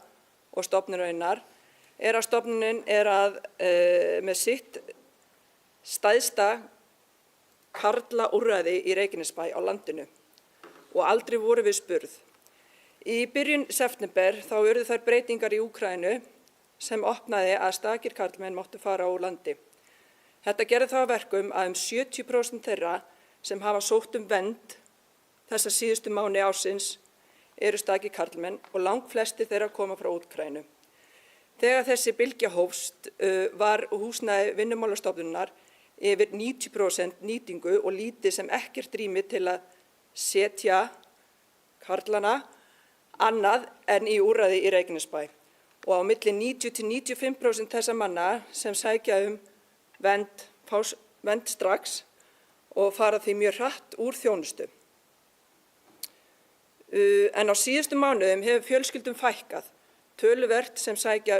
og stofnunarinnar er að stofnunin er með sitt stærsta karlaúrræði í Reykjanesbæ á landinu og aldrei voru við spurð. Í byrjun september þá urðu þær breytingar í Úkraínu sem opnaði að stakir karlmenn máttu fara úr landi. Þetta gerði þá að verkum að 70% þeirra sem hafa sótt vernd þessa síðustu mánuði ársins eru stakir karlmenn og langflestir þeirra koma frá Úkraínu. Þegar þessi bylgja hófst var húsnæði Vinnumálastofnunar yfir 90% nýtingu og lítið sem ekkert rými til að setja karlana annað en í úrræði í Reykjanesbæ. Og á milli 90–95% þessa manna sem sækja vernd strax og fara því mjög hratt úr þjónustu. En á síðustu mánuðum hefur fjölskyldum fækkað, töluvert sem sækja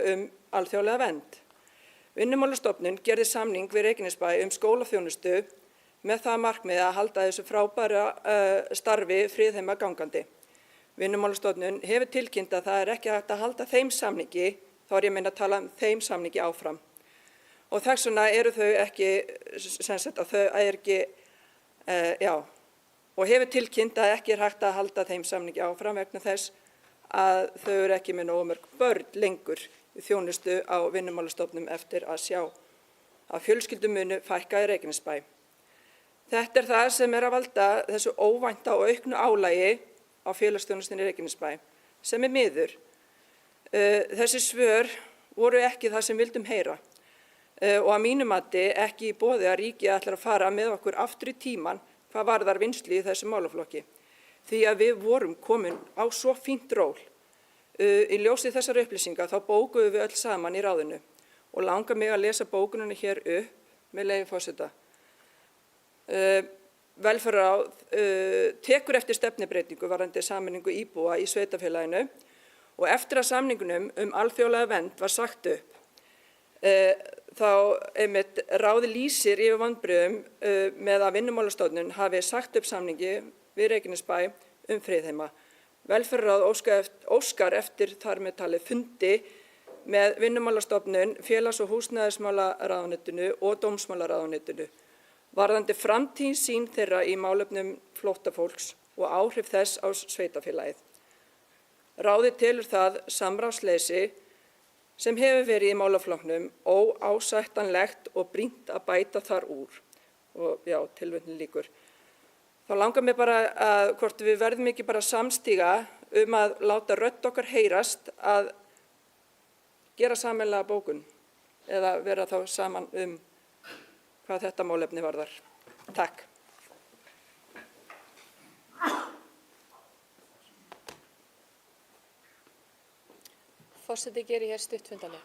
alþjóðlega vernd. Vinnumálastofnun gerði samning við Reykjanesbæ skólaþjónustu með það markmiði að halda þessu frábæra starfi Friðheima gangandi. Vinnumálastofnun hefur tilkynnt að það er ekki hægt að halda þeim samningi, þá er ég að meina að tala þeim samningi áfram. Og þess vegna eru þau ekki, og hefur tilkynnt að ekki er hægt að halda þeim samningi áfram vegna þess að þau eru ekki með nógu mörg börn lengur í þjónustu á Vinnumálastofnun eftir að sjá að fjölskyldum munu fækka í Reykjanesbæ. Þetta er það sem er að valda þessu óvænta og auknu álagi á félagsþjónustunni í Reykjanesbæ, sem er miður. Þessi svör voru ekki það sem vildum heyra og að mínu mati ekki í boði að ríkið ætlar að fara með okkur aftur í tíman hvað varðar vinnslu í þessu málaflokki. Því að við vorum komin á svo fínt ról. Í ljósi þessar upplýsingar þá bókuðum við öll saman í ráðinu og langar mig að lesa bókunina hér upp með leyfi forseta. Velferðarráð tekur eftir stefnubreytingu varðandi sameiningu íbúa í sveitarfélaginu og eftir að samningunum alþjóðlega vernd var sagt upp, þá einmitt ráði lýsir yfir vonbrigðum með að Vinnumálastofnun hafi sagt upp samningi við Reykjanesbæ Friðheima. Velferðarráð óskar eftir þar með talið fundi með Vinnumálastofnun, félags- og húsnæðismálaráðuneytinu og dómsmálaráðuneytinu varðandi framtíðarsýn þeirra í málefnum flóttafólks og áhrif þess á sveitarfélagið. Ráðið telur það samráðsleysi sem hefur verið í málaflokknum óásættanlegt og brýnt að bæta þar úr. Og já, tilvitnun lýkur. Þá langar mig bara að hvort við verðum ekki bara samstíga að láta rödd okkar heyrast að gera sameiginlega bókun eða vera þá saman hvað þetta málefni varðar. Takk. Forseti gerir hér stutt fundarhlé.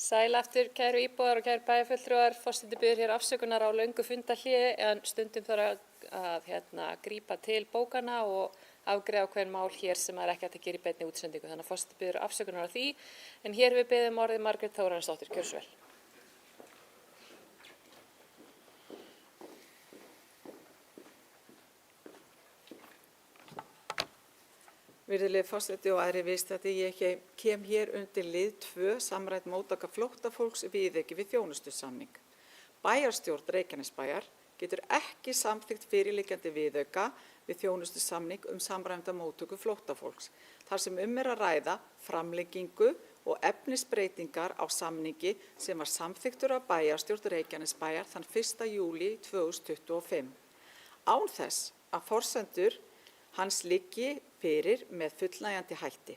Sæl aftur, kæru íbúar og kæru bæjarfulltrúar. Forseti biður hér afsökunar á löngu fundahléi en stundum þarf að grípa til bókana og afgreiða ákveðin mál hér sem er ekki hægt að gera í beinni útsendingu. Þannig að forseti biður afsökunar á því. En hér við biðjum orðið Margrét Þórarinsdóttir. Gjörðu svo vel. Virðulegi forseti og aðrir viðstaddir, ég kem hér undir lið 2 samrædd móttaka flóttafólks viðauki við þjónustusamning. Bæjarstjórn Reykjanesbæjar getur ekki samþykkt fyrirliggjandi viðauka við þjónustusamning samræmda móttöku flóttafólks, þar sem er að ræða framlengingu og efnisbreytingar á samningi sem var samþykktur af Bæjarstjórn Reykjanesbæjar þann 1. júlí 2025. Án þess að forsendur hans liggi fyrir með fullnægjandi hætti.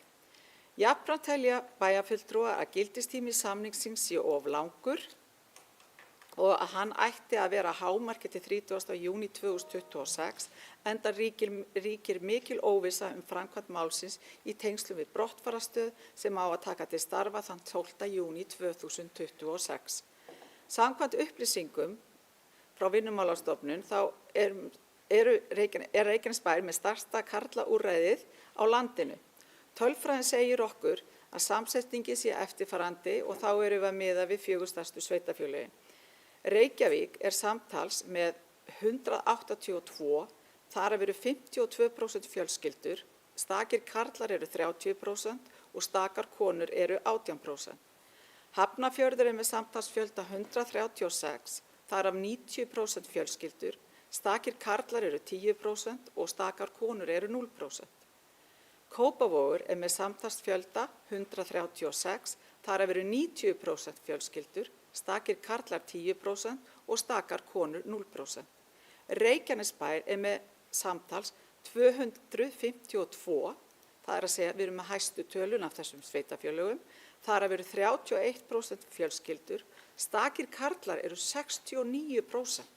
Jafnframt telja bæjarfulltrúar að gildistími samningsins sé of langur og að hann ætti að vera hámarki til 30. júní 2026 enda ríkir mikil óvissa framkvæmd málsins í tengslum við brottfarastöð sem á að taka til starfa þann 12. júní 2026. Samkvæmt upplýsingum frá Vinnumálastofnun þá er Reykjanesbær með stærsta karlaúrræðið á landinu. Tölfræðin segir okkur að samsetningi sé eftirfarandi og þá erum við að miða við 4 stærstu sveitarfélögin. Reykjavík er samtals með 182, þar eru 52% fjölskyldur, stakir karlar eru 30% og stakar konur eru 18%. Hafnarfjörður er með samtalsfjölda 136, þar af 90% fjölskyldur, stakir karlar eru 10% og stakar konur eru 0%. Kópavogur er með samtalsfjölda 136, þar eru 90% fjölskyldur, stakir karlar 10% og stakar konur 0%. Reykjanesbær er með samtals 252, það er að segja við erum með hæstu tölun af þessum sveitarfélögum, þar eru 31% fjölskyldur, stakir karlar eru 69%.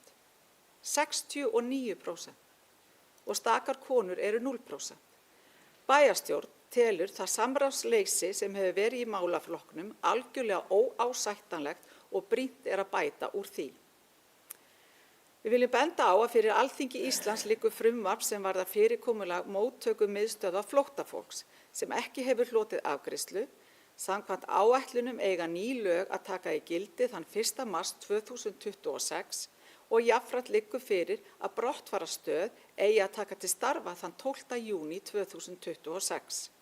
69% og stakar konur eru 0%. Bæjarstjórn telur það samráðsleysi sem hefur verið í málaflokknum algjörlega óásættanlegt og brýnt er að bæta úr því. Við viljum benda á að fyrir Alþingi Íslands liggur frumvarp sem varðar fyrirkomulag móttöku miðstöðva flóttafólks sem ekki hefur hlotið afgreiðslu. Samkvæmt áætlunum eiga ný lög að taka í gildi þann 1. mars 2026 og jafnframt liggur fyrir að brottfarastöð eigi að taka til starfa þann 12. júní 2026.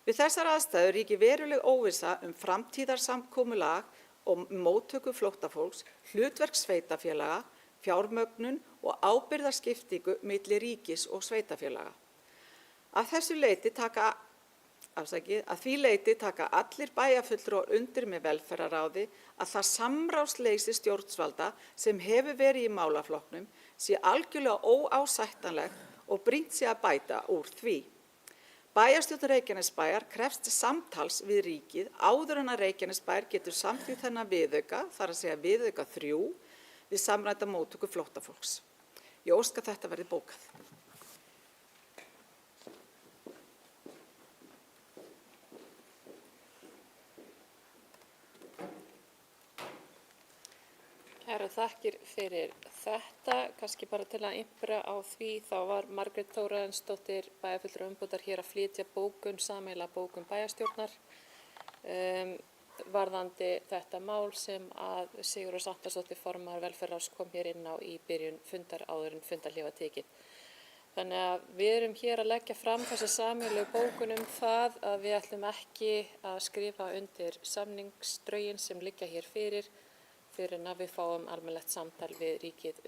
Við þessar aðstæður ríkir veruleg óvissa framtíðarsamkomulag og móttöku flóttafólks, hlutverk sveitarfélaga, fjármögnun og ábyrgðarskiptingu milli ríkis og sveitarfélaga. Að því leyti taka allir bæjarfulltrúar undir með velferðarráði að það samráðsleysi stjórnvalda sem hefur verið í málaflokknum sé algjörlega óásættanlegt og brýnt sé að bæta úr því. Bæjarstjórn Reykjanesbæjar krefst samtals við ríkið áður en að Reykjanesbær getur samþykkt þennan viðauka, þar að segja viðauka 3, við samræmda móttöku flóttafólks. Ég óska þetta verði bókað. Kærar þakkir fyrir þetta. Kannski bara til að impra á því, þá var Margrét Þórarinsdóttir bæjarfulltrúi umbótar hér að flytja bókun, sameiginlega bókun bæjarstjórnar varðandi þetta mál sem að Sigurrós Atlarsdóttir formaður velferðarráðs kom hér inn á í byrjun fundar áður en fundarhlé var tekið. Þannig að við erum hér að leggja fram þessa sameiginlegu bókun það að við ætlum ekki að skrifa undir samningsdrögin sem liggja hér fyrir en að við fáum almennilegt samtal við ríkið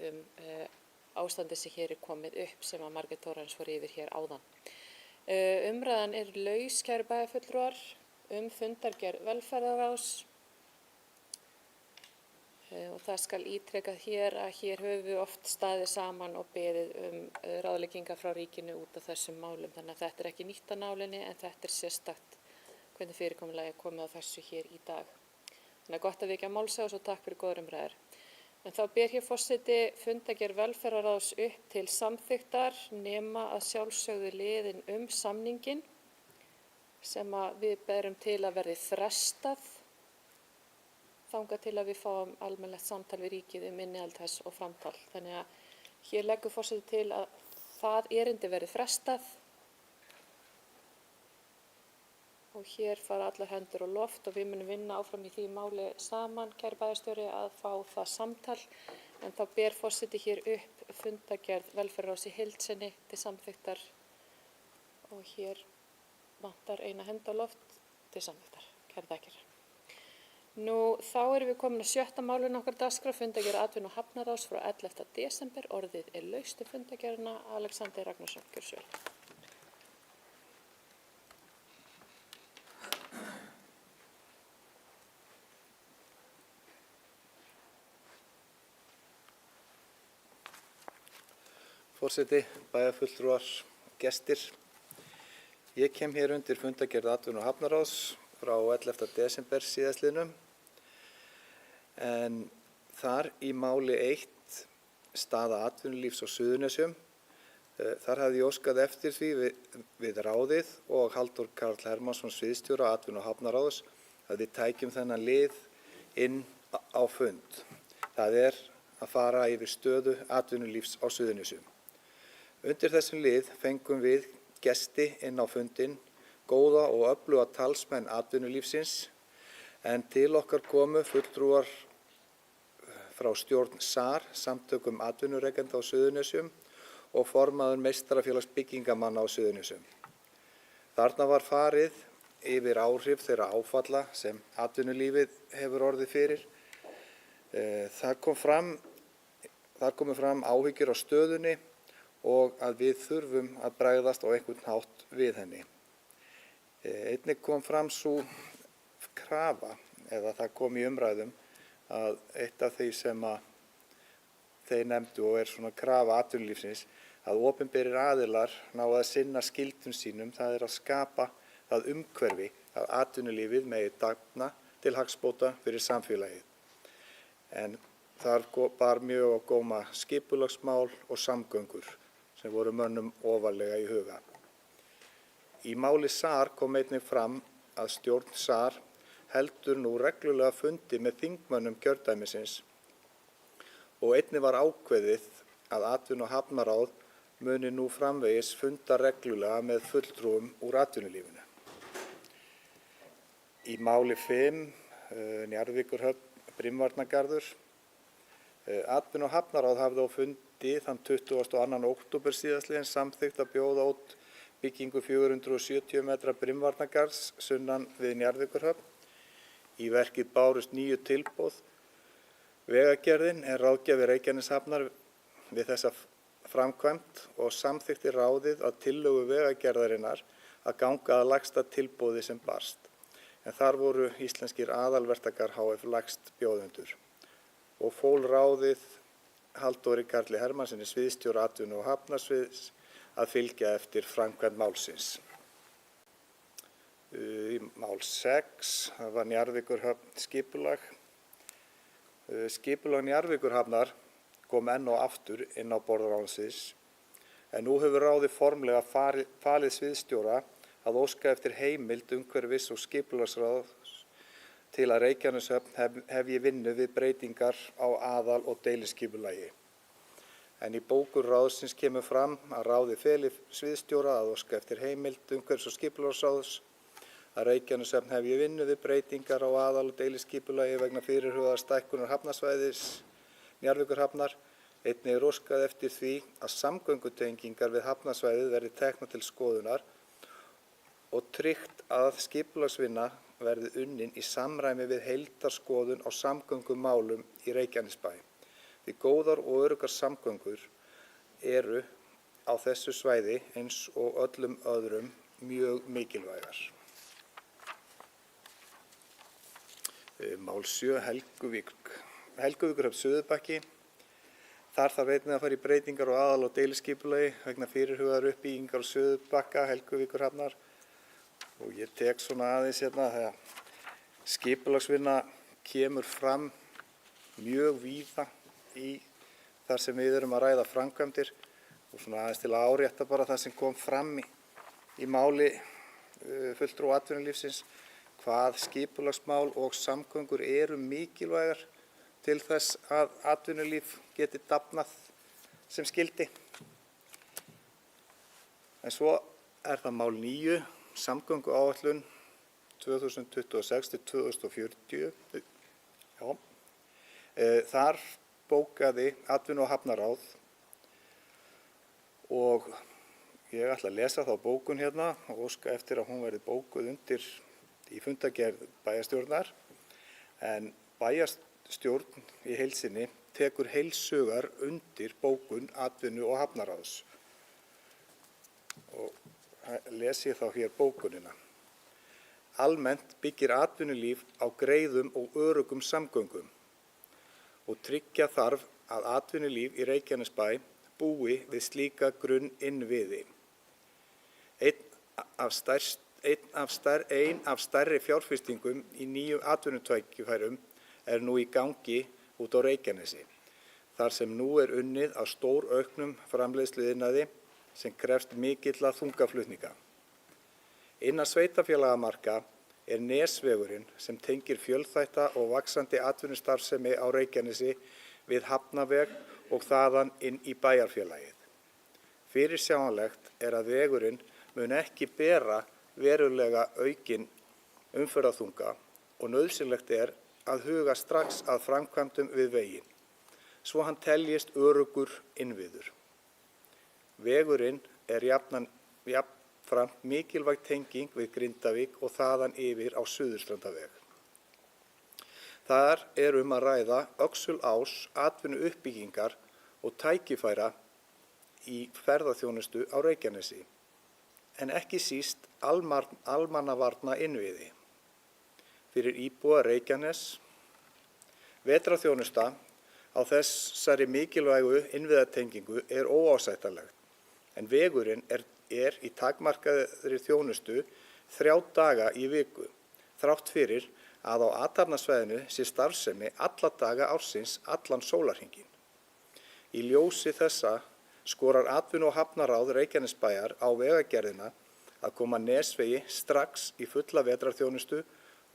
ástandið sem hér er komið upp sem að Margrét Þórarins fór yfir hér áðan. Umræðan er laus, kæru bæjarfulltrúar, fundargerð velferðarráðs og það skal ítrekað hér að hér höfum við oft staðið saman og beðið ráðleggingar frá ríkinu út af þessum málum. Þannig að þetta er ekki nýtt á nálinni en þetta er sérstakt hvernig fyrirkomulagi er komið á þessu hér í dag. Þannig að gott að vekja máls á þessu og takk fyrir góðar umræður. En þá ber hér forseti fundargerð velferðarráðs upp til samþykktar nema að sjálfsögðu liðin samninginn sem að við berum til að verði frestað þangað til að við fáum almennilegt samtal við ríkið innihald þess og framtal. Þannig að hér leggur forseti til að það erindi verði frestað og hér fara allar hendur á loft og við munum vinna áfram í því máli saman, kæri bæjarstjóri, að fá það samtal. En þá ber forseti hér upp fundargerð velferðarráðs í heild sinni til samþykktar og hér vantar eina hend á loft til samþykktar. Kæri þakkir. Nú, þá erum við komin að 6. málinu okkar dagskrá, fundargerð atvinnu- og hafnaráðs frá 11. desember. Orðið er laust til fundargerðina. Alexander Ragnarsson, gjörðu svo vel. Forseti, bæjarfulltrúar, gestir. Ég kem hér undir fundargerð atvinnu- og hafnaráðs frá 11. desember síðastliðnum. En þar í máli 1, staða atvinnulífs á Suðurnesjum, þar hafði ég óskað eftir því við ráðið og Halldór Karl Hermannsson, sviðsstjóra atvinnu- og hafnaráðs, að við tækjum þennan lið inn á fund. Það er að fara yfir stöðu atvinnulífs á Suðurnesjum. Undir þessum lið fengum við gesti inn á fundinn, góða og öfluga talsmenn atvinnulífsins, en til okkar komu fulltrúar frá stjórn SAR, samtökum atvinnurekenda á Suðurnesjum, og formaður meistarafélags byggingamanna á Suðurnesjum. Þarna var farið yfir áhrif þeirra áfalla sem atvinnulífið hefur orðið fyrir. Þar komu fram áhyggjur á stöðunni og að við þurfum að bregðast á einhvern hátt við henni. Einnig kom fram sú krafa, eða það kom í umræðum, að eitt af því sem að þeir nefndu og er svona krafa atvinnulífsins, að opinberir aðilar ná að sinna skyldum sínum, það er að skapa það umhverfi að atvinnulífið megi dafna til hagsbóta fyrir samfélagið. En þar bar mjög á góma skipulagsmál og samgöngur sem voru mönnum ofarlega í huga. Í máli SAR kom einnig fram að stjórn SAR heldur nú reglulega fundi með þingmönnum kjördæmisins og einnig var ákveðið að atvinnu- og hafnaráð muni nú framvegis funda reglulega með fulltrúum úr atvinnulífinu. Í máli 5, Njarðvíkurhöfn, Brimvarnargarður, atvinnu- og hafnaráð hafði á fundi þann 22. október síðastliðinn samþykkt að bjóða út byggingu 470 metra Brimvarnargarðs sunnan við Njarðvíkurhöfn. Í verkið bárust 9 tilboð. Vegagerðin er ráðgjafi Reykjaneshafnar við þessa framkvæmt og samþykkti ráðið að tillögu vegagerðarinnar að ganga að lægsta tilboði sem barst. En þar voru íslenskir aðalverktakar HF lægst bjóðendur og fól ráðið Halldóri Karli Hermannssoni, sviðsstjóra atvinnu- og hafnarsviðs, að fylgja eftir framkvæmd málsins. Í mál 6, það var Njarðvíkurhöfn skipulag. Skipulag Njarðvíkurhafnar kom enn og aftur inn á borð ráðsins, en nú hefur ráðið formlega falið sviðsstjóra að óska eftir heimild umhverfis- og skipulagsráðs til að Reykjaneshöfn hefji vinnu við breytingar á aðal- og deiliskipulagi. En í bókun ráðsins kemur fram að ráðið feli sviðsstjóra að óska eftir heimild umhverfis- og skipulagsráðs að Reykjaneshöfn hefji vinnu við breytingar á aðal- og deiliskipulagi vegna fyrirhugaðrar stækkunar hafnarsvæðis Njarðvíkurhafnar. Einnig er óskað eftir því að samgöngutengingar við hafnarsvæðið verði teknar til skoðunar og tryggt að skipulagsvinna verði unnin í samræmi við heildarskoðun á samgöngumálum í Reykjanesbæ. Því góðar og öruggar samgöngur eru á þessu svæði eins og öllum öðrum mjög mikilvægar. Mál 7, Helguvíkurhöfn Suðurbakki. Þar þarf einnig að fara í breytingar og aðal- og deiliskipulagi vegna fyrirhugaðar uppbyggingar á Suðurbakka Helguvíkurhafnar. Og ég tek svona aðeins hérna þegar skipulagsvinna kemur fram mjög víða í þar sem við erum að ræða framkvæmdir og svona aðeins til að árétta bara það sem kom fram í máli fulltrúa atvinnulífsins, hvað skipulagsmál og samgöngur eru mikilvægar til þess að atvinnulíf geti dafnað sem skyldi. En svo er það mál 9, samgönguáætlun 2026 til 2040. Já. Þar bókaði atvinnu- og hafnaráð og ég ætla að lesa þá bókun hérna og óska eftir að hún verði bókuð undir í fundargerð bæjarstjórnar, en bæjarstjórn í heild sinni tekur heilshugar undir bókun atvinnu- og hafnaráðs. Og les ég þá hér bókunina. Almennt byggir atvinnulíf á greiðum og öruggum samgöngum og tryggja þarf að atvinnulíf í Reykjanesbæ búi við slíka grunninnviði. Ein af stærri fjárfestingum í nýjum atvinnutækifærum er nú í gangi út á Reykjanesi, þar sem nú er unnið að stórauknum framleiðsluiðnaði sem krefst mikilla þungaflutninga. Innan sveitarfélagamarka er Nesvegurinn sem tengir fjölþætta og vaxandi atvinnustarfsemi á Reykjanesi við Hafnaveg og þaðan inn í bæjarfélagið. Fyrirsjáanlegt er að vegurinn mun ekki bera verulega aukinn umferðarþunga og nauðsynlegt er að huga strax að framkvæmdum við veginn, svo hann teljist öruggur innviður. Vegurinn er jafnframt mikilvæg tenging við Grindavík og þaðan yfir á Suðurstrandaveg. Þar er að ræða Öxulás atvinnuuppbyggingar og tækifæra í ferðaþjónustu á Reykjanesi, en ekki síst almannavarna innviði. Fyrir íbúa Reykjanes, vetrarþjónusta á þessari mikilvægu innviðatengingu er óásættanlegt, en vegurinn er í takmarkaðri þjónustu 3 daga í viku, þrátt fyrir að á athafnasvæðinu sé starfsemi alla daga ársins allan sólarhringinn. Í ljósi þessa skorar atvinnu- og hafnaráð Reykjanesbæjar á vegagerðina að koma Nesvegi strax í fulla vetrarþjónustu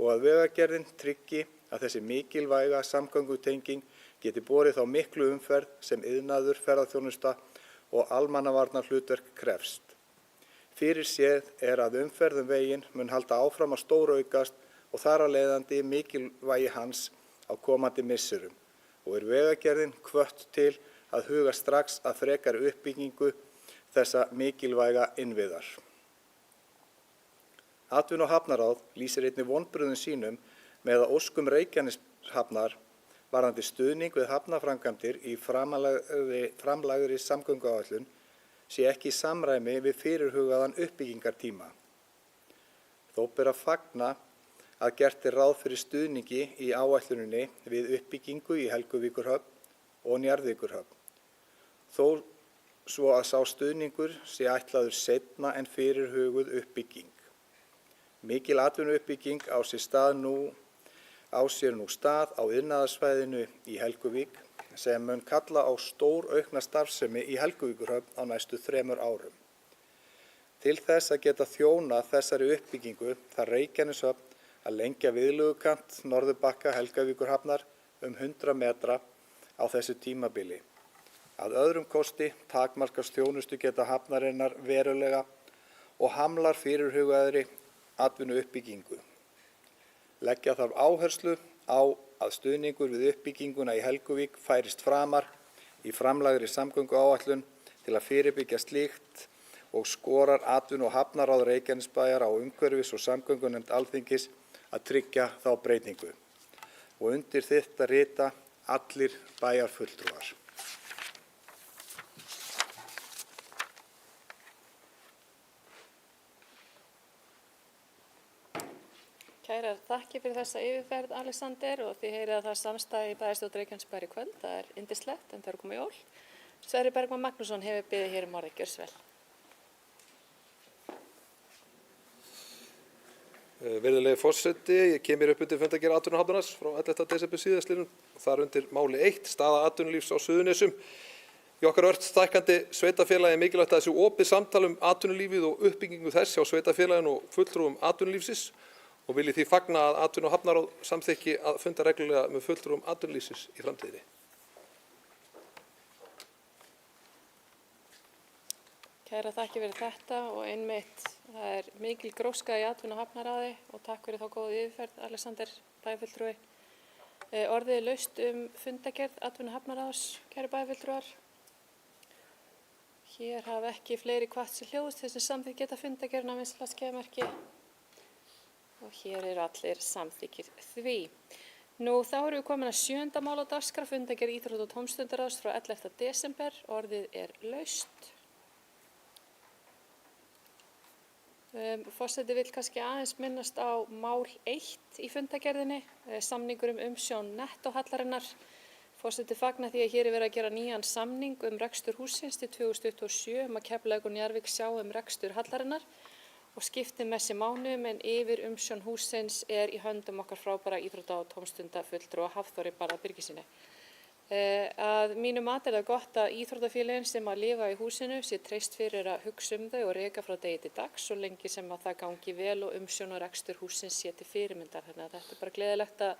og að vegagerðin tryggi að þessi mikilvæga samgöngutenging geti borið þá miklu umferð sem iðnaður, ferðaþjónusta og almannavarna hlutverk krefst. Fyrirséð er að umferð veginn mun halda áfram að stóraukast og þar að leiðandi mikilvægi hans á komandi misserum og er vegagerðin hvött til að huga strax að frekari uppbyggingu þessa mikilvæga innviðar. Atvinnu- og hafnaráð lýsir einnig vonbrigðum sínum með að óskum Reykjaneshafnar varðandi stuðning við hafnarframkvæmdir í framlagðri samgönguáætlun sé ekki í samræmi við fyrirhugaðan uppbyggingartíma. Þó ber að fagna að gert er ráð fyrir stuðningi í áætluninni við uppbyggingu í Helguvíkurhöfn og Njarðvíkurhöfn, þó svo að sá stuðningur sé ætlaður seinna en fyrirhuguð uppbygging. Mikil atvinnuuppbygging á sér nú stað á iðnaðarsvæðinu í Helguvík sem mun kalla á stór aukna starfsemi í Helguvíkurhöfn á næstu 3 árum. Til þess að geta þjónað þessari uppbyggingu þarf Reykjaneshöfn að lengja viðlegukant norðurbakka Helgavíkurhafnar 100 metra á þessu tímabili. Að öðrum kosti takmarkast þjónustu geta hafnarinnar verulega og hamlar fyrirhugaðri atvinnuuppbyggingu. Leggja þarf áherslu á að stuðningur við uppbygginguna í Helguvík færist framar í framlagðri samgönguáætlun til að fyrirbyggja slíkt og skorar atvinnu- og hafnaráð Reykjanesbæjar á umhverfis- og samgöngunefnd Alþingis að tryggja þá breytingu. Og undir þetta rita allir bæjarfulltrúar. Kærar þakkir fyrir þessa yfirferð, Alexander, og þið heyrið að það er samstæði í bæjarstjórn Reykjanesbæjar í kvöld. Það er yndislegt, en það er komið jól. Sverrir Bergmann Magnússon hefur beðið hér orðið, gjörsvel. Virðulegi forseti, ég kem hér upp undir fundargerð atvinnu- og hafnaráðs frá 11. desember síðastliðnum og þar undir máli 1, staða atvinnulífs á Suðurnesjum. Í okkar ört stækkandi sveitarfélagi er mikilvægt að þessi opið samtal atvinnulífið og uppbyggingu þess hjá sveitarfélaginu og fulltrúum atvinnulífsins og vil ég því fagna að atvinnu- og hafnaráð samþykki að funda reglulega með fulltrúum atvinnulífsins í framtíðinni. Kæra þakki fyrir þetta og einmitt það mikil gróska í atvinnu- og hafnaráði og takk fyrir þá góðu yfirferð, Alexander bæjarfulltrúi. Orðið er laust fundargerð atvinnu- og hafnaráðs, kæru bæjarfulltrúar. Hér hafa ekki fleiri hvatt sér hljóðs til þess að samþykkt geta fundargerðina vinsælla skeiðamerki og hér eru allir samþykkir því. Nú þá erum við komin að 7. mál á dagskrá, fundargerð íþrótta- og tómstundaráðs frá 11. desember. Orðið er laust. Forseti vill kannski aðeins minnast á mál 1 í fundargerðinni, samningur umsjón nettóhallarinnar. Forseti fagnar því að hér er verið að gera nýjan samning rekstur hússins til 2027 að Keflavík og Njarðvík sjá rekstur hallarinnar og skipti messi mánuðum en yfir umsjón hússins er í höndum okkar frábæra íþrótta- og tómstundafulltrúa Hafþóri Barða Birgissyni. Að mínu mati er það gott að íþróttafélögin sem að lifa í húsinu sé treyst fyrir að hugsa þau og reka frá degi til dags svo lengi sem að það gangi vel og umsjón og rekstur hússins sé til fyrirmyndar. Þannig að þetta er bara gleðilegt að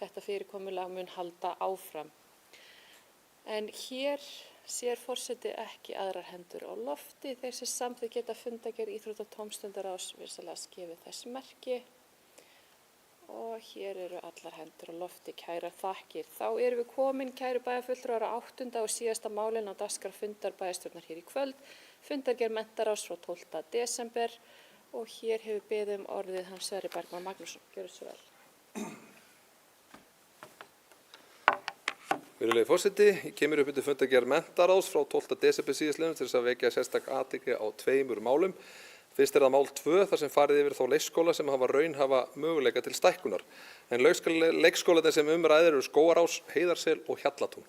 þetta fyrirkomulag mun halda áfram. En hér sér forseti ekki aðrar hendur á lofti. Þeir sem samþykkt geta fundargerð íþrótta- og tómstundaráðs vinsamlega gefið þess merki. Og hér eru allar hendur á lofti, kærar þakkir. Þá erum við komin, kæru bæjarfulltrúar, á 8. og síðasta málin á dagskrá fundar bæjarstjórnar hér í kvöld. Fundargerð menntaráðs frá 12. desember og hér hefur beðið orðið Hans Sverrir Bergmann Magnússon. Gjörðu svo vel. Virðulegi forseti, ég kemur upp undir fundargerð menntaráðs frá 12. desember síðastliðnum til þess að vekja sérstaka athygli á 2 málum. Fyrst er það mál 2 þar sem farið yfir þá leikskóla sem hafa raunhafa möguleika til stækkunar. En leikskólarnir sem ræðir eru Skógarás, Heiðarsel og Hjallatún.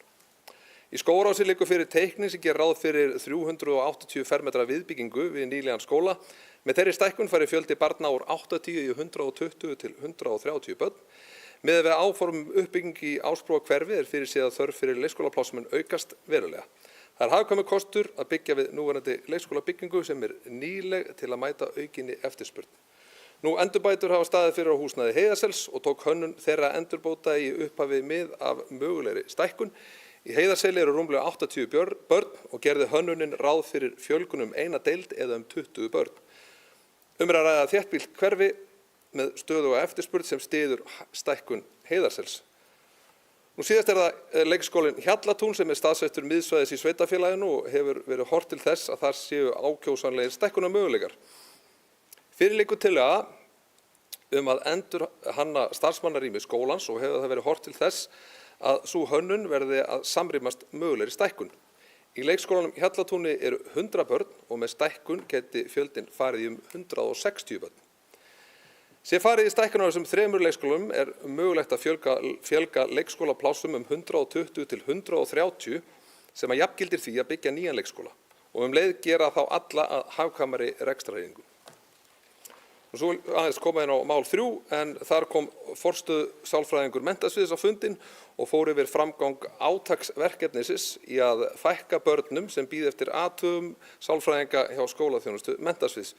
Í Skógarási liggur fyrir teikning sem gerir ráð fyrir 380 fermetra viðbyggingu við nýlegan skóla. Með þeirri stækkun fari fjöldi barna úr 80 í 120 til 130 börn. Miðað við áform uppbygging í Ásbrúarhverfi er fyrir séð að þörf fyrir leikskólapláss mun aukast verulega. Það er hagkvæmur kostur að byggja við núverandi leikskólabyggingu sem er nýleg til að mæta aukinni eftirspurn. Nú endurbætur hafa staðið fyrir á húsnæði Heiðarsels og tók hönnun þeirra endurbóta í upphafi mið af mögulegri stækkun. Í Heiðarseli eru rúmlega 80 börn og gerði hönnunin ráð fyrir fjölgun eina deild eða 20 börn. Er að ræða þéttbýlt hverfi með stöðuga eftirspurn sem styður stækkun Heiðarsels. Nú síðast er það leikskólinn Hjallatún sem er staðsettur miðsvæðis í sveitarfélaginu og hefur verið horft til þess að þar séu ákjósanlegir stækkunarmöguleikar. Fyrir liggur tillaga að endurhanna starfsmannarými skólans og hefur það verið horft til þess að sú hönnun verði að samrýmast mögulegri stækkun. Í leikskólanum Hjallatúni eru 100 börn og með stækkun geti fjöldinn farið í 160 börn. Sé farið í stækkun á þessum 3 leikskólum er mögulegt að fjölga leikskólaplássum 120 til 130 sem að jafngildir því að byggja nýjan leikskóla og leið gera þá alla að hagkvæmari rekstrareyningu. Og svo aðeins koma inn á mál 3 en þar kom forstöðu sálfræðingur menntasviðs á fundinn og fór yfir framgang átaksverkefnisins í að fækka börnum sem bíða eftir athugum sálfræðinga hjá skólaþjónustu menntasviðs.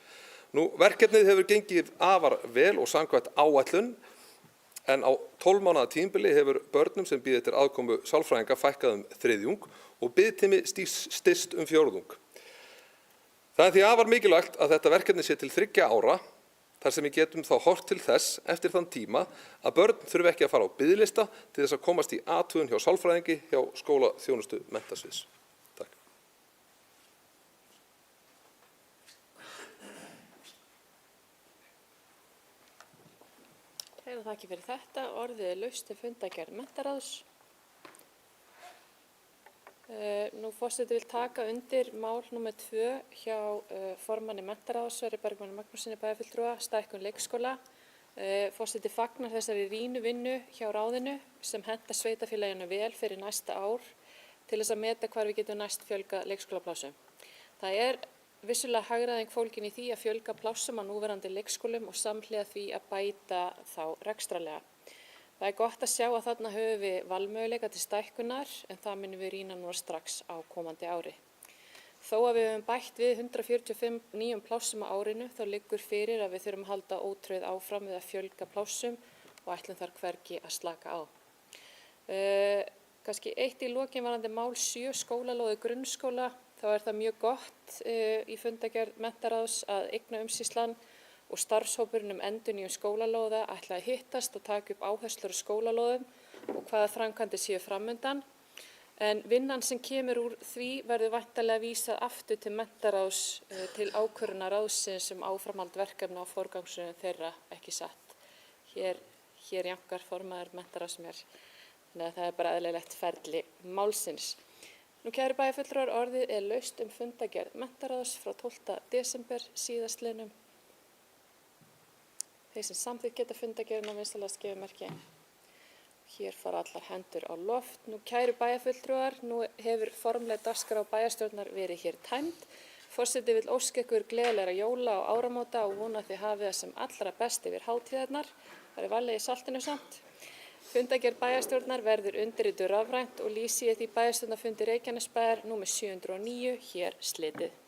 Nú, verkefnið hefur gengið afar vel og samkvæmt áætlun en á 12 mánaða tímabili hefur börnum sem bíða eftir aðkomu sálfræðinga fækkað 1/3 og biðtími styst 1/4. Það er því afar mikilvægt að þetta verkefni sé til 3 ára þar sem við getum þá horft til þess eftir þann tíma að börn þurfi ekki að fara á biðlista til þess að komast í athugun hjá sálfræðingi hjá skólaþjónustu menntasviðs. Takk. Kærar þakkir fyrir þetta. Orðið er laust til fundargerð menntaráðs. Nú forseti vil taka undir mál nr. 2 hjá formanni menntaráðs Sverri Bergmanni Magnússyni bæjarfulltrúa, stækkun leikskóla. Forseti fagnar þessari rýnu vinnu hjá ráðinu sem hentar sveitarfélaginu vel fyrir næsta ár til þess að meta hvar við getum næst fjölga leikskólaplássum. Það er vissulega hagræðing fólgin í því að fjölga plássum á núverandi leikskólum og samhliða því að bæta þá rekstrarlega. Það er gott að sjá að þarna höfum við valmöguleika til stækkunar en það munum við rýna nú strax á komandi ári. Þó að við höfum bætt við 145 nýjum plássum á árinu þá liggur fyrir að við þurfum að halda ótrauð áfram við að fjölga plássum og ætlum þar hvergi að slaka á. Kannski eitt í lokin varðandi mál 7 skólalóði grunnskóla, þá er það mjög gott í fundargerð menntaráðs að eignaumsýslan og starfshópurinn endurnýjun skólalóða ætla að hittast og taka upp áherslur á skólalóðum og hvaða framkvæmdir séu framundan. En vinnan sem kemur úr því verður væntanlega vísað aftur til menntaráðs til ákvörðunar ráðsins áframhald verkefna og forgangsröðun þeirra, ekki satt. Hér jankar formaður menntaráðs mér, þannig að það er bara eðlilegt ferli málsins. Nú kæru bæjarfulltrúar, orðið er laust fundargerð menntaráðs frá 12. desember síðastliðnum. Þeir sem samþykkt geta fundargerðina vinsamlegast gefa merki. Hér fara allar hendur á loft. Nú kæru bæjarfulltrúar, nú hefur formleg dagskrá bæjarstjórnar verið hér tæmd. Forseti vill óska ykkur gleðilegra jóla og áramóta og vona að þið hafið það sem allra best yfir hátíðarnar. Það er valið í saltinu samt. Fundargerð bæjarstjórnar verður undirrituð rafrænt og lýsi ég því bæjarstjórnarfundi Reykjanesbæjar númer 709 hér slitið.